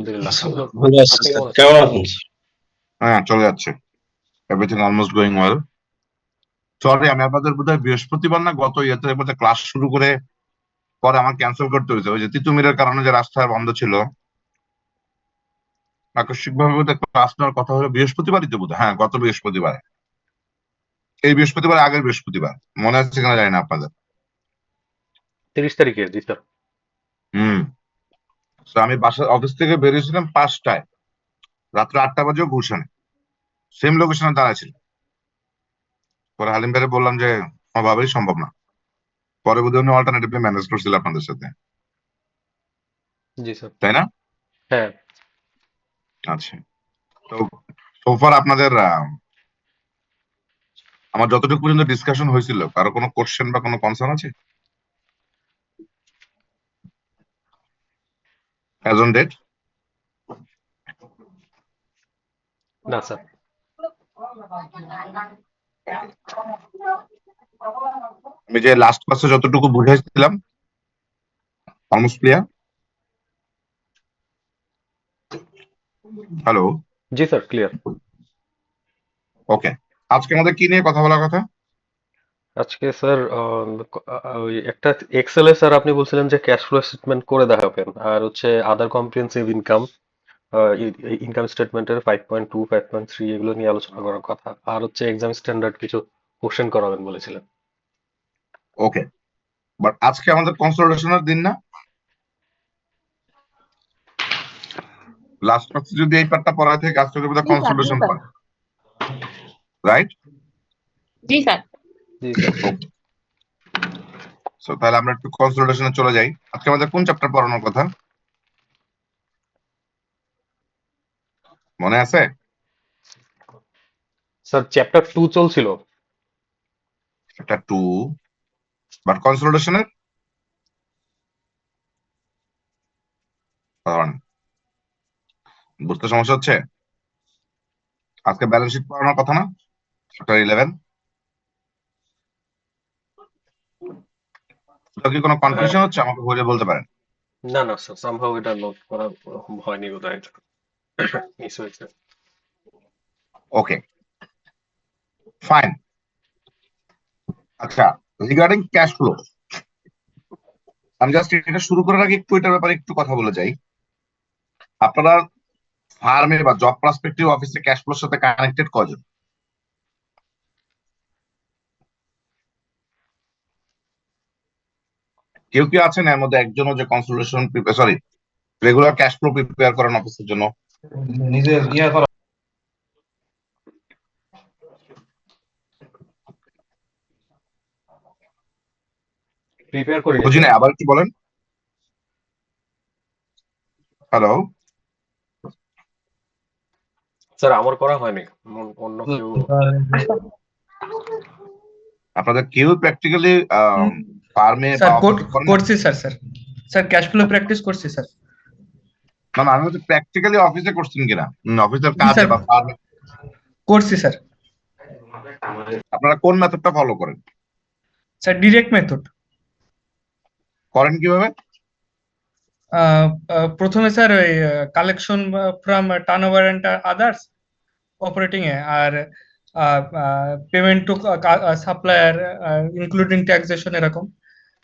আলহামদুলিল্লাহ। ভালো আছি আপনি স্যার, কেমন আছেন? কেমন আছেন? হ্যাঁ, চলে যাচ্ছে। Everything almost going well. Sorry, আমি আপনাদের বোধহয় বৃহস্পতিবার না গত ইয়েতে বোধহয় ক্লাস শুরু করে পরে আমার ক্যান্সেল করতে হয়েছে, ওই যে তিতুমিরের কারণে যে রাস্তায় বন্ধ ছিল। আকস্মিক ভাবে বোধহয় ক্লাস নেওয়ার কথা হলো বৃহস্পতিবারই তো বোধহয়, হ্যাঁ গত বৃহস্পতিবার, এই বৃহস্পতিবার আগের বৃহস্পতিবার, মনে আছে কিনা জানি না আপনাদের। 30 তারিখে, জি স্যার। হুম। তো আমি বাসা অফিস থেকে বেরিয়েছিলাম 5টায়, রাত্র 8টা বাজেও গুলশানে সেম লোকেশনে দাঁড়াইছিল। পরে হালিম ভাইরে বললাম যে কোনোভাবেই সম্ভব না, পরে বোধহয় উনি অল্টারনেটিভলি ম্যানেজ করছিল আপনাদের সাথে, জি স্যার। তাই না? হ্যাঁ। আচ্ছা। তো সোফার আপনাদের আমার যতটুকু পর্যন্ত ডিসকাশন হয়েছিল, কারো কোনো কোশ্চেন বা কোনো কনসার্ন আছে অ্যাজ অন ডেট? না স্যার। আমি যে লাস্ট ক্লাসে যতটুকু বুঝাইছিলাম অলমোস্ট ক্লিয়ার। হ্যালো। জি স্যার, ক্লিয়ার। ওকে, আজকে আমাদের কি নিয়ে কথা বলার কথা? আজকে স্যার ওই একটা এক্সেল এ স্যার আপনি বলছিলেন যে ক্যাশ ফ্লো স্টেটমেন্ট করে দেখাবেন, আর হচ্ছে আদার কম্প্রিহেনসিভ ইনকাম, ইনকাম স্টেটমেন্টের 5.2 5.3 এগুলো নিয়ে আলোচনা করার কথা, আর হচ্ছে এক্সাম স্ট্যান্ডার্ড কিছু কোশ্চেন করাবেন বলেছিলেন। ওকে, বাট আজকে আমাদের কনসোলিডেশনের দিন না? লাস্ট ক্লাসে যদি এই পার্টটা পড়ায় থেকে আজকে বোধহয় জি স্যার, জি কনসোলিডেশন স্যার। পার, রাইট? জি স্যার। জি স্যার। ওকে, সো তাহলে আমরা একটু কনসোলিডেশনে চলে যাই। আজকে আমাদের কোন চ্যাপ্টার পড়ানোর কথা মনে আছে? স্যার চ্যাপ্টার 2 চলছিল। চ্যাপ্টার 2, বাট কনসোলিডেশনের বুঝতে সমস্যা হচ্ছে। আজকে ব্যালেন্স শিট পড়ানোর কথা না, চ্যাপ্টার 11? কি কোনো কনফিউশন হচ্ছে আমাকে বলে বলতে পারেন। না না স্যার, সামহাউ এটা নোট করা হয়নি বোধহয়, মিস হয়েছে। ওকে, ফাইন। আচ্ছা, রিগার্ডিং ক্যাশ ফ্লো, আমি জাস্ট এটা শুরু করার আগে একটু এটার ব্যাপারে একটু কথা বলে যাই। আপনারা ফার্মে বা জব পার্সপেক্টিভ অফিসে ক্যাশ ফ্লোর সাথে কানেক্টেড কজন? কেউ কি আছেন এর মধ্যে একজনও যে consolidation sorry regular cash flow prepare করেন অফিসের জন্য? নিজের ইয়া করা। প্রিপেয়ার করিনি বুঝি স্যার। না, আবার কি বলেন? হ্যালো। স্যার আমার করা হয়নি, অন্য কেউ। আপনাদের কেউ প্র্যাকটিক্যালি হুম, ফার্মে বা স্যার অফিসে করেন না? করছি sir sir sir cash flow practice করছি স্যার। না না, আমি হচ্ছে প্র্যাকটিক্যালি অফিসে করছেন কিনা, অফিসের জি কাজে স্যার, বা ফার্মে। করছি স্যার। আপনারা কোন মেথডটা ফলো করেন? Sir direct method. করেন কিভাবে? প্রথমে স্যার ওই collection from turnover and others operating এ, আর payment to supplier including taxation এরকম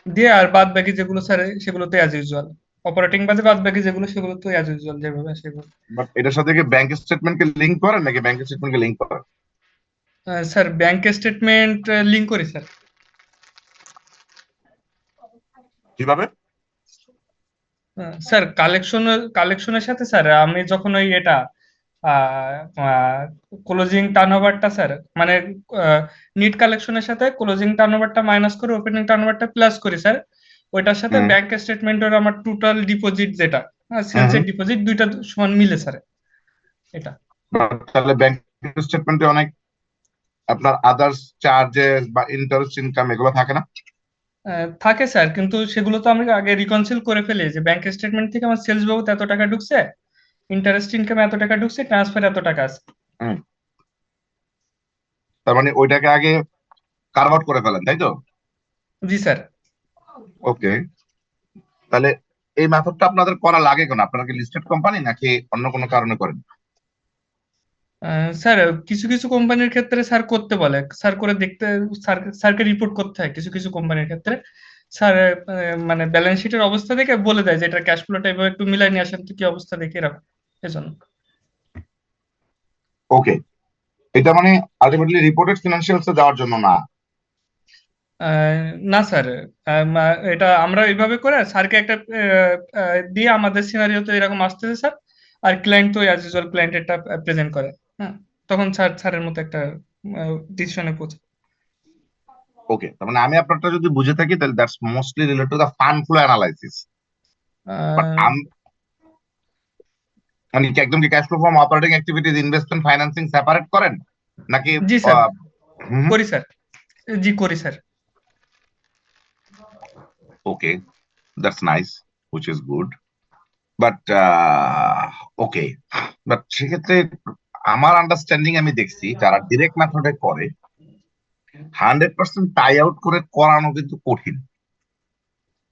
দিয়ে, আর বাদ বাকি যেগুলো স্যার সেগুলোতে অ্যাজ ইউজুয়াল, অপারেটিং বাদে বাদ বাকি যেগুলো সেগুলো তো অ্যাজ ইউজুয়াল যেভাবে সেগুলো। বাট এটার সাথে কি ব্যাংক স্টেটমেন্টকে লিংক করেন নাকি ব্যাংক স্টেটমেন্টকে লিংক করেন? স্যার ব্যাংক স্টেটমেন্ট লিঙ্ক করি স্যার। কিভাবে? স্যার কালেকশনের সাথে স্যার আমি যখন ওই এটা ক্লোজিং টার্নওভারটা স্যার, মানে নিট কালেকশনের সাথে ক্লোজিং টার্নওভারটা মাইনাস করে ওপেনিং টার্নওভারটা প্লাস করি স্যার, ওইটার সাথে হুম ব্যাংক স্টেটমেন্টের আমার টোটাল ডিপোজিট যেটা হুম সেলসের হুম। ডিপোজিট দুইটা সমান মিলে স্যার এটা। তাহলে ব্যাংক স্টেটমেন্টে অনেক আপনার আদার্স চার্জেস বা ইন্টারেস্ট ইনকাম এগুলো থাকে না? থাকে স্যার, কিন্তু সেগুলো তো আমি আগে রিকনসিল করে ফেলি যে ব্যাংক স্টেটমেন্ট থেকে আমার সেলস বাবদ এত টাকা ঢুকছে, ইন্টারেস্ট ইনকাম এত টাকা ঢুকছে, ট্রান্সফার এত টাকা আছে। হুম, তার মানে ওইটাকে আগে কার্ভ আউট করে ফেলেন, তাই তো? জি স্যার। ওকে, তাহলে এই মেথডটা আপনাদের করা লাগে কেন? আপনারা কি লিস্টেড কোম্পানি নাকি অন্য কোনো কারণে করেন? স্যার কিছু কিছু কোম্পানির ক্ষেত্রে স্যার করতে বলে, স্যার করে দেখতে, স্যারকে রিপোর্ট করতে হয় কিছু কিছু কোম্পানির ক্ষেত্রে। স্যার মানে ব্যালেন্স শিটের অবস্থা দেখে বলে দেয় যে এটা ক্যাশ ফ্লোটা এভাবে একটু মিলাই নিয়ে আসেন তো কি অবস্থা দেখে এরকম, এজন্য। ওকে, এটা মানে আলটিমেটলি রিপোর্টেড ফিনান্সিয়ালসে যাওয়ার জন্য না। না স্যার, এটা আমরা এইভাবে করে স্যারকে একটা দিয়ে আমাদের সিনারিওতে এরকম আসতেছে স্যার, আর ক্লায়েন্ট তো অ্যাজ ইউজুয়াল ক্লায়েন্টেরটা প্রেজেন্ট করে। হ্যাঁ, তখন স্যারের মতো একটা ডিসিশনে পৌঁছে। ওকে, তার মানে আমি আপনারটা যদি বুঝে থাকি তাহলে that's mostly related to the fund flow analysis. But ah, মানে কি একদম কি cash flow from operating activities, investment, financing separate করেন নাকি? জি স্যার, হুম, করি স্যার। জি করি sir. Okay, that's nice, which is good. But okay, but সেক্ষেত্রে আমার আন্ডারস্ট্যান্ডিং আমি দেখছি যারা ডিরেক্ট মেথডে করে 100% টাই আউট করে করানো কিন্তু কঠিন।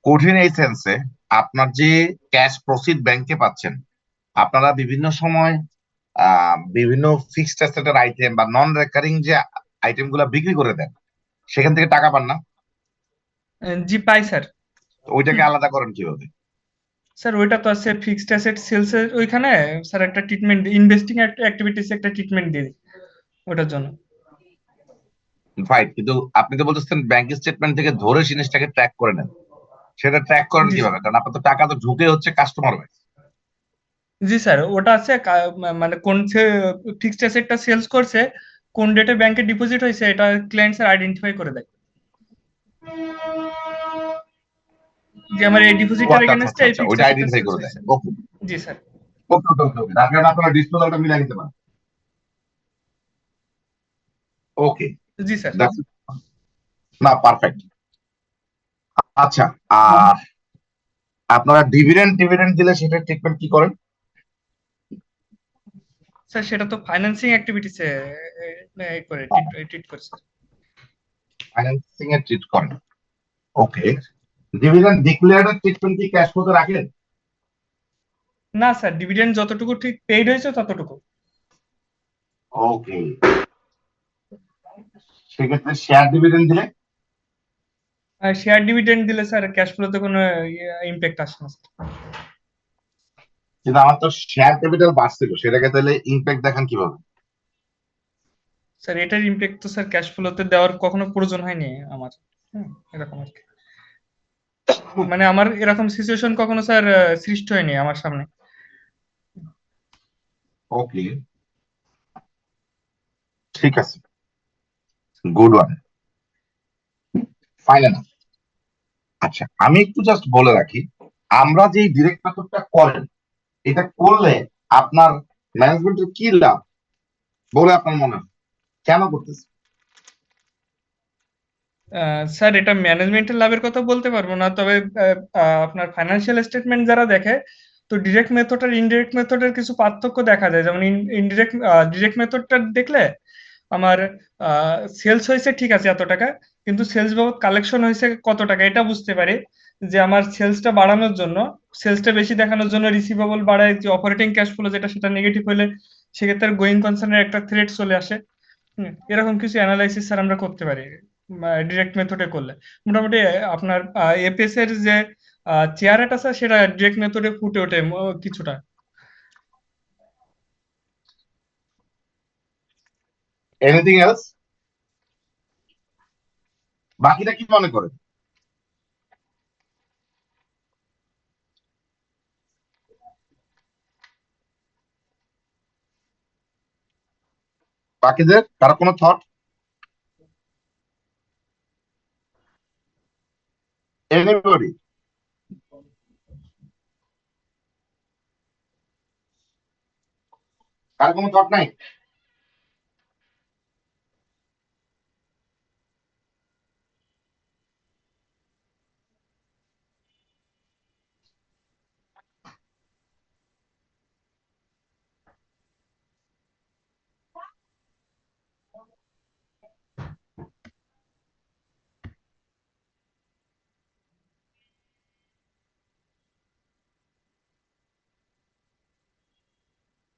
কঠিন এই সেন্সে, আপনার যে ক্যাশ প্রসিড ব্যাংকে পাচ্ছেন, আপনারা বিভিন্ন সময় বিভিন্ন ফিক্সড অ্যাসেটের আইটেম বা নন রেকারিং যে আইটেম গুলা বিক্রি করে দেন, সেখান থেকে টাকা পান না? জি পাই স্যার। তো ওইটাকে হুম, আলাদা করেন কিভাবে? স্যার ওইটা তো আছে ফিক্সড অ্যাসেট সেলস এর ওইখানে। স্যার একটা ট্রিটমেন্ট, ইনভেস্টিং অ্যাক্টিভিটিস একটা ট্রিটমেন্ট দিই ওটার জন্য। ফাইন, কিন্তু আপনি তো বলতেছেন ব্যাংক স্টেটমেন্ট থেকে ধরে জিনিসটাকে ট্র্যাক করে নেন, সেটা ট্র্যাক করেন জি কিভাবে? কারণ আপনার তো টাকা তো ঢুকে হচ্ছে কাস্টমার। জি স্যার, ওটা আছে মানে কোন ফিক্সড অ্যাসেটটা সেলস করছে, কোন ডেটে ব্যাংকে ডিপোজিট হয়েছে, এটা ক্লায়েন্ট স্যার আইডেন্টিফাই করে দেয় যে আমার এই ও ডিপোজিটের আচ্ছা আচ্ছা এগেনস্টে আচ্ছা এই আচ্ছা, ফিক্সড ওইটা অ্যাসেটটা আইডেন্টিফাই সেলস করে দেয়। হয়েছে। ওকে জি স্যার। ওকে ওকে ওকে ওকে, তার কারণে আপনারা ডিসপোজালটা মিলাই নিতে পারেন। ওকে, জি স্যার। দ্যাটস না পারফেক্ট। আচ্ছা, আর আপনারা ডিভিডেন্ড ডিভিডেন্ড দিলে সেটা ট্রিটমেন্ট কি করেন? স্যার সেটা তো ফাইন্যান্সিং অ্যাক্টিভিটিসে করে ট্রিট করে স্যার। ফাইন্যান্সিং এ ট্রিট করেন। ওকে, জি স্যার। ডিভিডেন্ড ডিক্লেয়ার্ড ট্রিটমেন্ট কি ক্যাশ ফ্লোতে রাখেন? না স্যার, ডিভিডেন্ড যতটুকু ঠিক পেইড হয়েছে ততটুকু। ওকে, সেক্ষেত্রে শেয়ার ডিভিডেন্ড দিলে? আর শেয়ার ডিভিডেন্ড দিলে স্যার ক্যাশ ফ্লোতে কোনো ইমপ্যাক্ট আসে না স্যার। কিন্তু আমার তো শেয়ার ক্যাপিটাল বাড়ছিল, সেটাকে তাহলে ইম্প্যাক্ট দেখান কিভাবে? স্যার এটার ইমপ্যাক্ট তো স্যার ক্যাশ ফ্লোতে দেওয়ার কখনো প্রয়োজন হয়নি আমার। এরকম আর কি। মানে আমার এরকম সিচুয়েশন কখনো স্যার সৃষ্টি হয়নি আমার সামনে। ওকে, ঠিক আছে, গুড ওয়ান, ফাইন। আচ্ছা, আমি একটু জাস্ট বলে রাখি, আমরা যে ডিরেক্ট মেথডটা করেন, এটা করলে আপনার ম্যানেজমেন্টের কি লাভ বলে আপনার মনে হয়? কেন করতেছে? স্যার এটা ম্যানেজমেন্টের লাভের কথা বলতে পারবো না, তবে আপনার ফাইন্যান্সিয়াল স্টেটমেন্ট যারা দেখে, তো ডিরেক্ট মেথড আর ইনডিরেক্ট মেথডের কিছু পার্থক্য দেখা যায়। যেমন ইনডিরেক্ট ডিরেক্ট মেথডটা দেখলে আমার সেলস হয়েছে ঠিক আছে এত টাকা, কিন্তু সেলস বাবদ কালেকশন হয়েছে কত টাকা এটা বুঝতে পারি। যে আমার সেলসটা বাড়ানোর জন্য, সেলসটা বেশি দেখানোর জন্য রিসিভেবল বাড়ায়, যে অপারেটিং ক্যাশ ফ্লো যেটা সেটা নেগেটিভ হলে সেক্ষেত্রে গোয়িং কনসার্নের একটা থ্রেট চলে আসে। এরকম কিছু অ্যানালাইসিস স্যার আমরা করতে পারি ডিরেক্ট মেথডে করলে। মোটামুটি আপনার এপিএস এর যে চেহারাটা স্যার সেটা ডিরেক্ট মেথডে ফুটে ওঠে কিছুটা। Anything else? বাকিটা কি মনে করেন? বাকিদের কারো কোনো থট? এনিবডি? কারো কোনো থট নাই?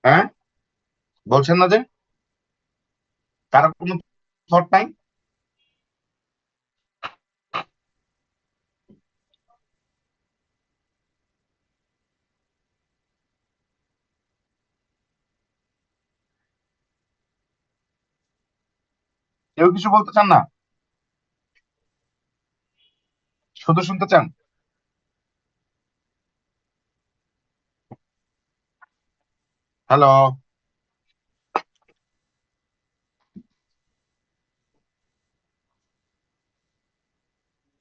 হ্যাঁ, বলছেন না যে কারো কোনো থট নাই? কেউ কিছু বলতে চান না? শুধু শুনতে চান? হ্যালো,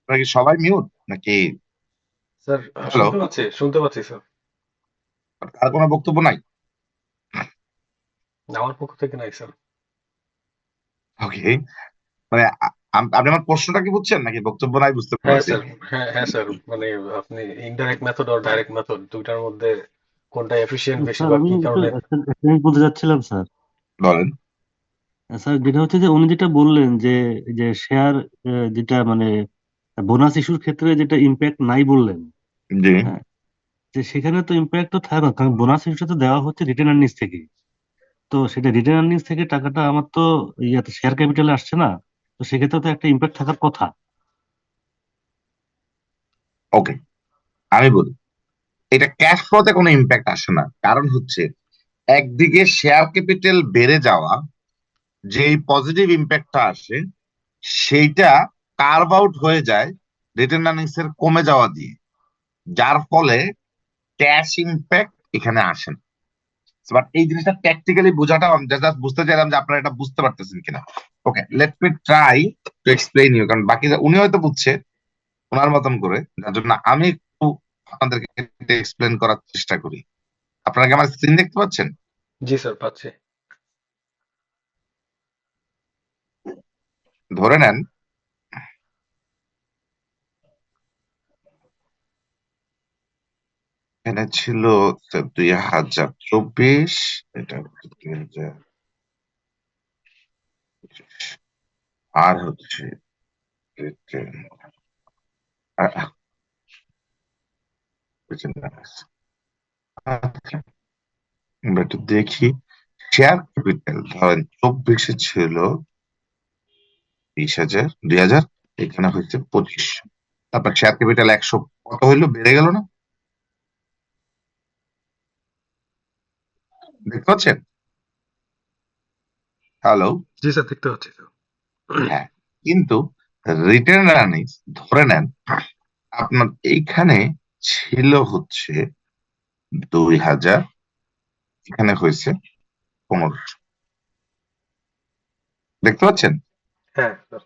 আপনারা কি সবাই মিউট নাকি? স্যার হ্যালো, শুনতে পাচ্ছি স্যার। কার কোনো বক্তব্য নাই? আমার পক্ষ থেকে নাই স্যার। ওকে, মানে আপনি আমার প্রশ্নটা কি বুঝছেন নাকি বক্তব্য নাই বুঝতে হ্যাঁ পারছি? স্যার, হ্যাঁ স্যার, মানে আপনি ইনডাইরেক্ট মেথড আর ডাইরেক্ট মেথড দুইটার মধ্যে কোনটা এফিশিয়েন্ট বেশি স্যার বা আমি কি একটু কারণে? একটা জিনিস বলতে চাচ্ছিলাম স্যার। বলেন। স্যার যেটা হচ্ছে যে উনি যেটা বললেন যে যে শেয়ার যেটা মানে বোনাস ইস্যুর ক্ষেত্রে যেটা ইম্প্যাক্ট নাই বললেন, জি, হ্যাঁ, যে সেখানে তো ইম্প্যাক্ট তো থাকবে, কারণ বোনাস ইস্যুটা তো দেওয়া হচ্ছে রিটেন আর্নিংস থেকে। তো সেটা রিটেন আর্নিংস থেকে টাকাটা আমার তো ইয়াতে শেয়ার ক্যাপিটালে আসছে না। তো সেক্ষেত্রে তো একটা ইম্প্যাক্ট থাকার কথা। ওকে, আমি বলি এটা ক্যাশ ফ্লোতে কোনো ইম্প্যাক্ট আসে না, কারণ হচ্ছে একদিকে শেয়ার ক্যাপিটাল বেড়ে যাওয়া, যেই পজিটিভ ইম্প্যাক্টটা আসে সেইটা কার্ভ আউট হয়ে যায় রিটেন আর্নিংস এর কমে যাওয়া দিয়ে, যার ফলে ক্যাশ ইম্প্যাক্ট এখানে আসে না। বাট এই জিনিসটা প্র্যাকটিক্যালি বোঝাটা আমি জাস্ট বুঝতে চাইলাম যে আপনারা এটা বুঝতে পারতেছেন কিনা। Okay, let me try to explain you, কারণ বাকি উনি হয়তো বুঝছে ওনার মতন করে, যার জন্য আমি একটু আপনাদেরকে এক্সপ্লেন করার চেষ্টা করি। আপনারা কি আমার স্ক্রিন দেখতে পাচ্ছেন? জি স্যার, পাচ্ছি। ধরে নেন এখানে ছিল 2024, এটা 2025, আর হচ্ছে আহ, আচ্ছা, আমরা একটু দেখি। শেয়ার ক্যাপিটাল ধরেন 24-এ ছিল 20,000, 2,000, এখানে হচ্ছে 25। তারপর শেয়ার ক্যাপিটাল 100 কত হইলো, বেড়ে গেল না? দেখতে পাচ্ছেন? হ্যালো, জি স্যার, দেখতে পাচ্ছি স্যার। হ্যাঁ, কিন্তু রিটার্ন আর্নিংস ধরে নেন আপনার এইখানে ছিল হচ্ছে 2,000, এখানে হয়েছে 1500। দেখতে পাচ্ছেন? হ্যাঁ স্যার।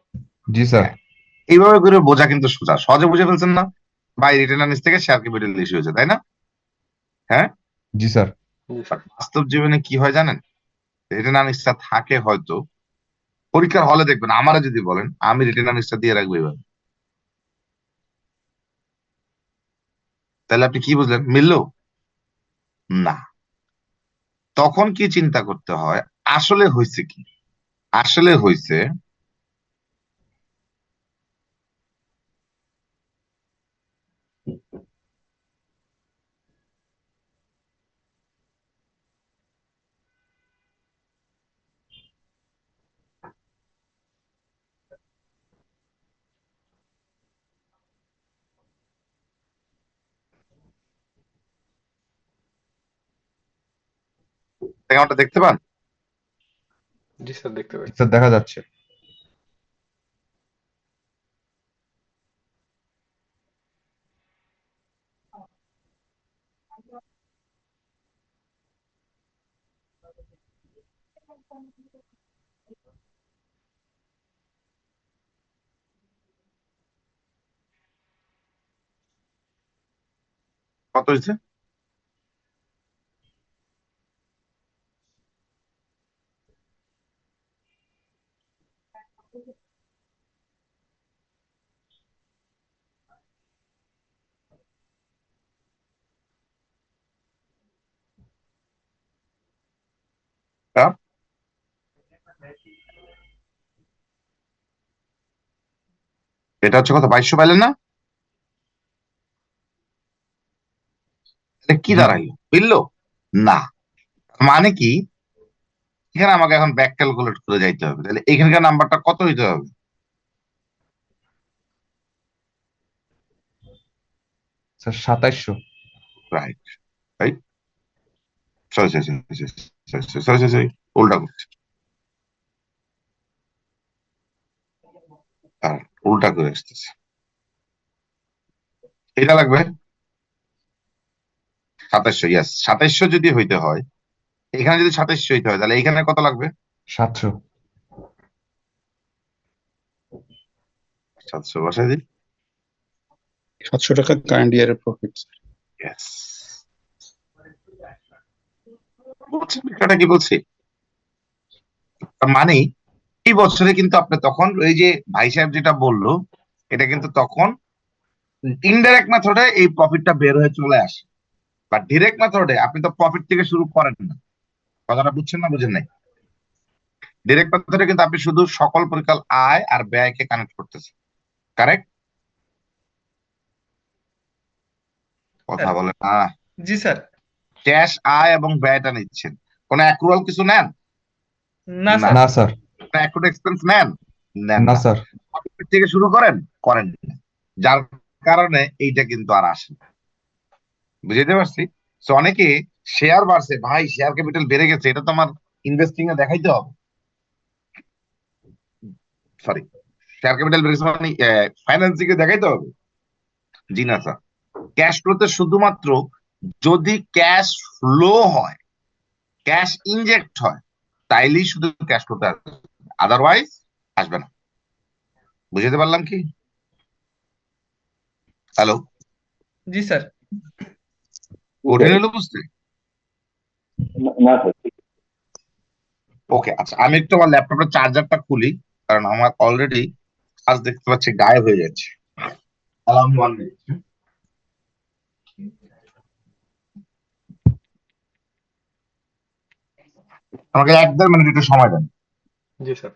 জি স্যার। হ্যাঁ, এইভাবে করে বোঝা কিন্তু সোজা, সহজে বুঝে ফেলছেন না? বাই রিটার্ন আর্নিংস থেকে শেয়ার ক্যাপিটাল ইস্যু হয়েছে, তাই না? হ্যাঁ, জি স্যার। G but sir. বাস্তব জীবনে কি হয় জানেন? রিটার্ন আর্নিংসটা থাকে হয়তো, পরীক্ষার হলে দেখবেন আমারা যদি বলেন আমি রিটার্ন আর্নিংসটা দিয়ে রাখবো এবার, তাহলে আপনি কি বুঝলেন, মিললো না? তখন কি চিন্তা করতে হয়, আসলে হয়েছে কি? আসলে হয়েছে অ্যাকাউন্টটা দেখতে পান? জি স্যার, দেখতে জি পাচ্ছি। স্যার, দেখা যাচ্ছে। কত হয়েছে? তা, এটা হচ্ছে কত, 2200 পাইলেন না? এটা কি জি দাঁড়াইলো, মিললো না? মানে কি, এখানে আমাকে এখন ব্যাক ক্যালকুলেট করে যাইতে হবে, তাহলে এখানকার নাম্বারটা কত হইতে হবে? Sir 2700। Right, right. Sorry sorry sorry sorry sorry sorry, উল্টা করছি, আর উল্টা করে আসতেছে। এটা লাগবে 2700, ইয়াস 2700 যদি হইতে হয়, এখানে যদি 2700 হইতে হয়, তাহলে এখানে কত লাগবে? 700। 700 বসাই দিই। 700 টাকা কারেন্ট ইয়ারের প্রফিট। ইয়েস, বুঝছেন বিষয়টা কি বলছি? তার মানে এই বছরে কিন্তু আপনি তখন ওই যে ভাই সাহেব যেটা বললো, এটা কিন্তু তখন ইনডাইরেক্ট মেথডে এই প্রফিটটা বের হয়ে চলে আসে, বা ডিরেক্ট মেথডে আপনি তো প্রফিট থেকে শুরু করেন না। কথাটা বুঝছেন না বুঝেন নাই? ডিরেক্ট মেথডে কিন্তু আপনি শুধু সকল পরিকাল আয় আর ব্যয়কে কানেক্ট করতেছেন, কারেক্ট? কথা স্যার। বলে না। জি স্যার। ক্যাশ আয় এবং ব্যয়টা নিচ্ছেন, কোন অ্যাক্রুয়াল কিছু নেন? না না। স্যার। না স্যার। অ্যাক্রুড এক্সপেন্স নেন? নেন না না। স্যার। প্রফিট থেকে শুরু করেন না। যার কারণে এইটা কিন্তু আর আসে না। বুঝতে পারছি? তো অনেকে শেয়ার বাড়ছে, ভাই শেয়ার ক্যাপিটাল বেড়ে গেছে, এটা তো আমার ইনভেস্টিং এ দেখাইতে হবে। সরি, শেয়ার ক্যাপিটাল বেড়ে গেছে মানে ফাইন্যান্সিং এ দেখাইতে হবে? জি না স্যার, ক্যাশ ফ্লোতে শুধুমাত্র যদি ক্যাশ ফ্লো হয়, ক্যাশ ইনজেক্ট হয়, তাইলেই শুধু ক্যাশ ফ্লোতে আসবে, আদারওয়াইজ আসবে না। বুঝতে পারলাম কি? হ্যালো, জি স্যার। কঠিন হলো বুঝতে? ওকে, আচ্ছা আমি একটু আমার ল্যাপটপের চার্জারটা খুলি, কারণ আমার অলরেডি কাজ দেখতে পাচ্ছি গায়েব হয়ে যাচ্ছে। Allow me 1 minute. আমাকে 1-1.5 মিনিট একটু সময় দেন। জি স্যার।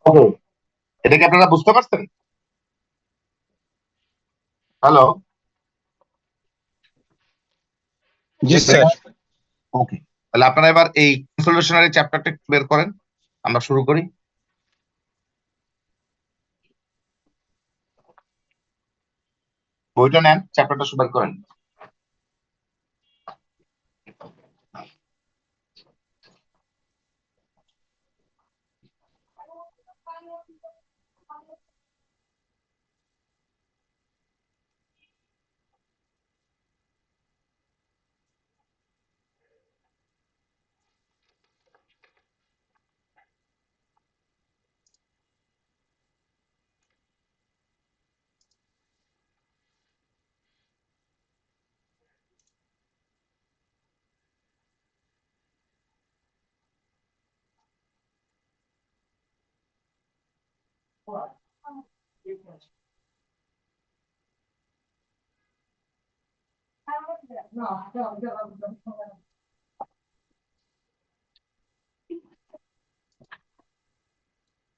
ওকে, এটা কি আপনারা বুঝতে পারছেন? হ্যালো। জি স্যার। ওকে, তাহলে আপনারা এবার এই কনসলিডেশনের চ্যাপ্টারটা বের করেন, আমরা শুরু করি। বইটা নেন, চ্যাপ্টারটা বের করেন।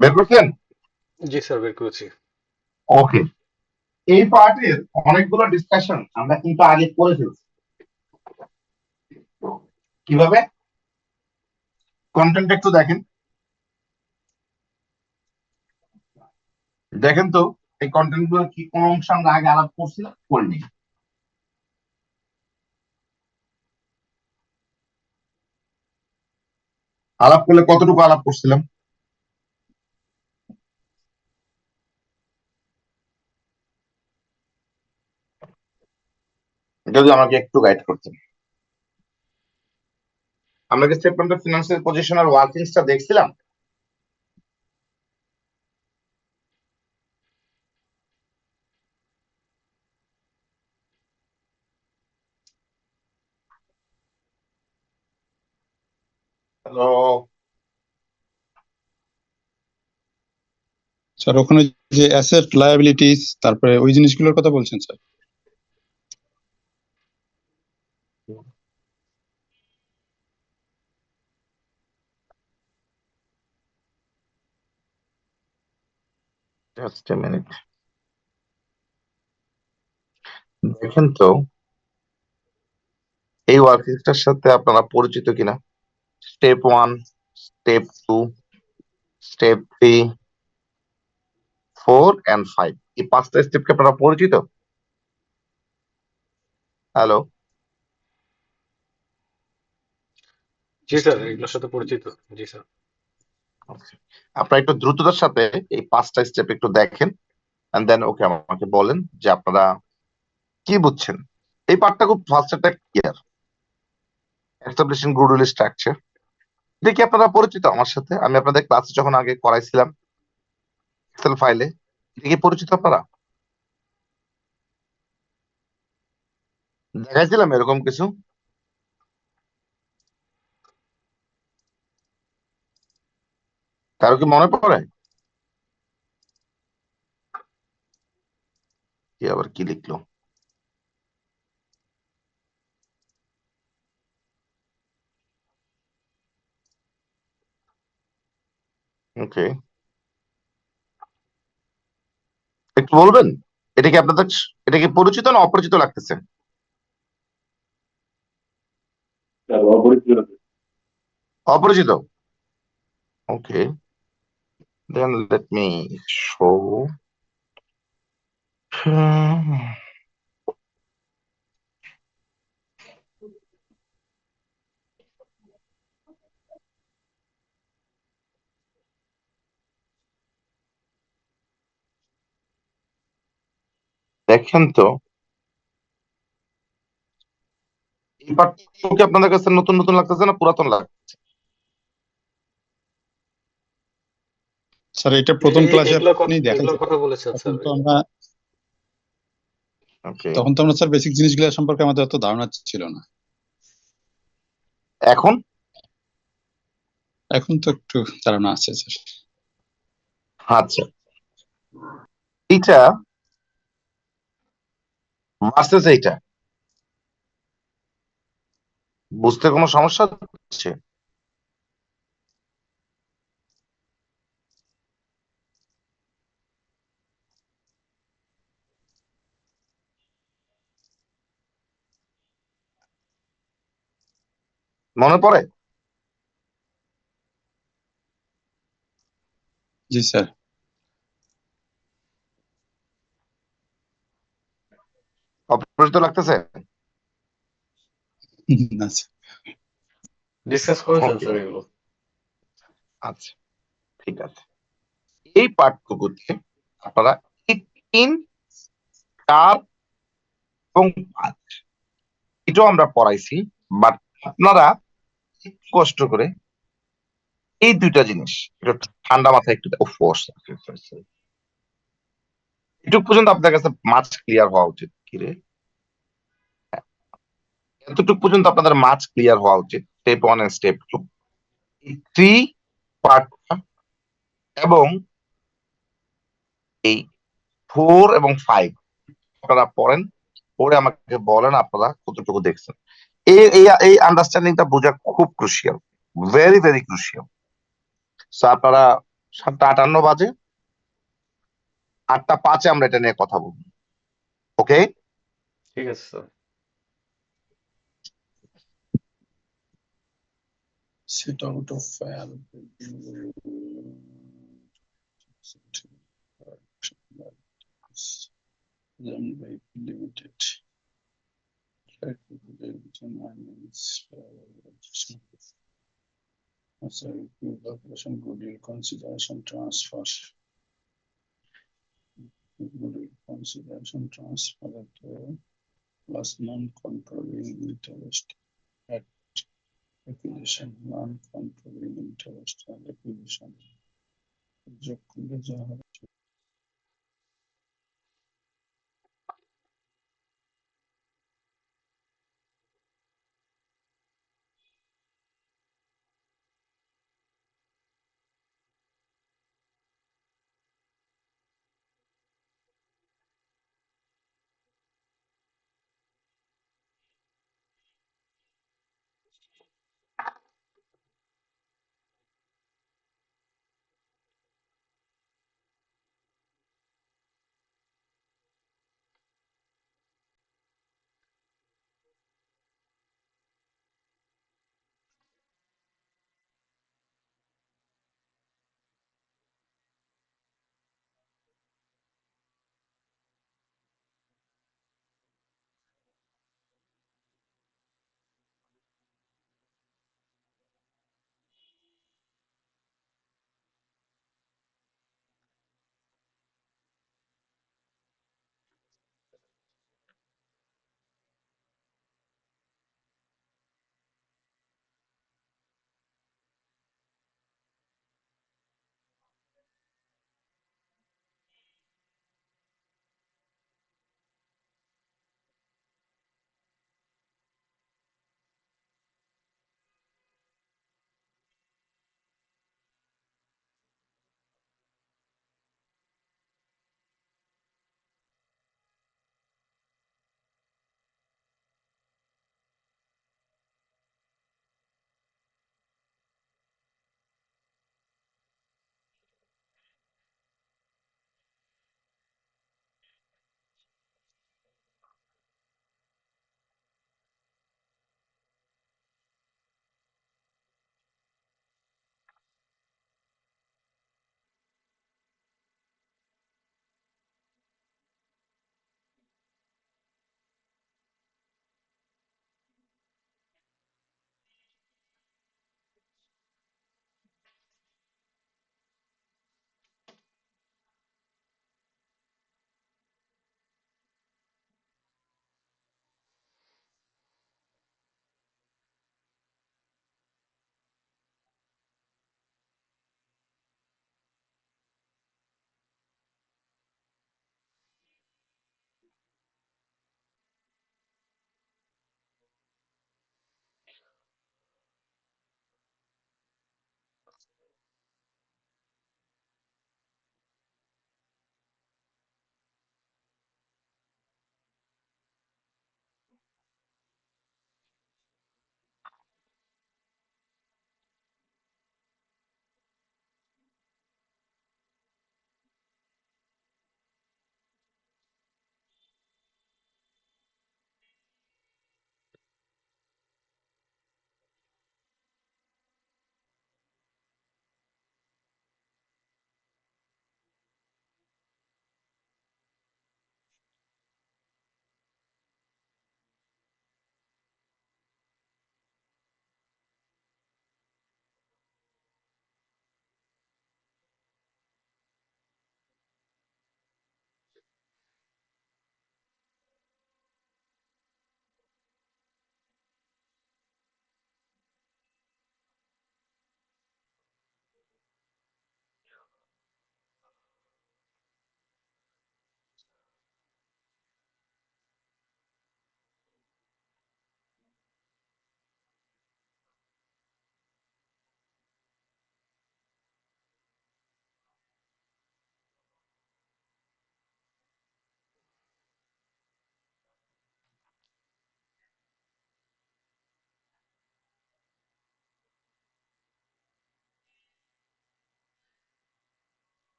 বের করছেন? জি স্যার, বের করেছি। ওকে, এই পার্টের অনেকগুলো ডিসকাশন আমরা কিন্তু আগে করে ফেলছি। কিভাবে? কন্টেন্ট একটু দেখেন, দেখেন তো এই কন্টেন্ট গুলো কি কোন অংশ আমরা আগে আলাপ করছিলাম, করিনি? আলাপ করলে কতটুকু আলাপ করছিলাম? যদি আমাকে একটু গাইড করতেন। আমরা কি স্টেটমেন্ট অফ ফিনান্সিয়াল পজিশন আর ওয়ার্কিংসটা দেখছিলাম? হ্যালো। স্যার ওখানে যে অ্যাসেট লায়াবিলিটিস তারপরে ওই জিনিসগুলোর কথা বলছেন স্যার? জাস্ট এ মিনিট, দেখেন তো এই ওয়ার্কিংসটার সাথে আপনারা পরিচিত কিনা। স্টেপ 1, স্টেপ 2, স্টেপ 3, 4 এন্ড 5, এই 5টা স্টেপকে আপনারা পরিচিত? হ্যালো। জি স্যার, এগুলোর সাথে পরিচিত। জি স্যার। আপনারা একটু দ্রুততার সাথে এই 5টা স্টেপ একটু দেখেন এন্ড দেন ওকে আমাকে বলেন যে আপনারা কি বুঝছেন। এই পার্টটা খুব ফার্স্ট একটা ক্লিয়ার, এস্টাবলিশিং গুডউইল স্ট্রাকচার। এটা কি আপনারা পরিচিত আমার সাথে? আমি আপনাদের ক্লাসে যখন আগে করাইছিলাম এক্সেল ফাইলে, এটা কি পরিচিত আপনারা? দেখাইছিলাম এরকম কিছু? কারো কি মনে পড়ে? কি আবার কি লিখলো? ওকে, একটু বলবেন এটা কি আপনাদের, এটা কি পরিচিত না অপরিচিত লাগতেছে? অপরিচিত? ওকে, দেন লেট মি শো। দেখেন তো এই পার্টটা কি আপনাদের কাছে নতুন নতুন লাগতেছে না পুরাতন লাগছে? স্যার এটা প্রথম ক্লাসে এগুলো আপনি এগুলোর দেখাইছেন, কথা বলেছেন তখন স্যার। তো আমরা ওকে, স্যার বেসিক জিনিসগুলো সম্পর্কে আমাদের অত ধারণা ছিল না। এখন এখন তো একটু ধারণা আছে স্যার। আচ্ছা, এইটা ভার্সেস এইটা বুঝতে কোনো সমস্যা হচ্ছে? মনে পড়ে? জি স্যার। অপরিচিত লাগতেছে? না স্যার। ডিসকাস করেছেন ওকে, স্যার এগুলো? আচ্ছা, ঠিক আছে। এই পাঠটুকুতে আপনারা 18, 4 এবং 5 এটাও আমরা পড়াইছি, বাট আপনারা একটু কষ্ট করে এই দুইটা জিনিস একটু ঠান্ডা মাথায় একটু এটুকু পর্যন্ত আপনার কাছে মাছ ক্লিয়ার হওয়া উচিত। কিরে, এতটুকু পর্যন্ত আপনাদের মাছ ক্লিয়ার হওয়া উচিত। স্টেপ 1 এন্ড স্টেপ 2 এই 3 পার্ট এবং এই 4 এবং 5 আপনারা পড়েন, পড়ে আমাকে বলেন আপনারা কতটুকু দেখছেন। এই এই এই আন্ডারস্ট্যান্ডিংটা বোঝা খুব crucial, very very crucial. So আপনারা 7:58 বাজে, 8:05 আমরা এটা নিয়ে কথা বলবো। ওকে, ঠিক আছে sir. Set out of file. Done by limited. Operation goodwill consideration transfer. Goodwill consideration transfer plus non-controlling interest at acquisition, non-controlling interest at acquisition. যোগ করলে যা হবে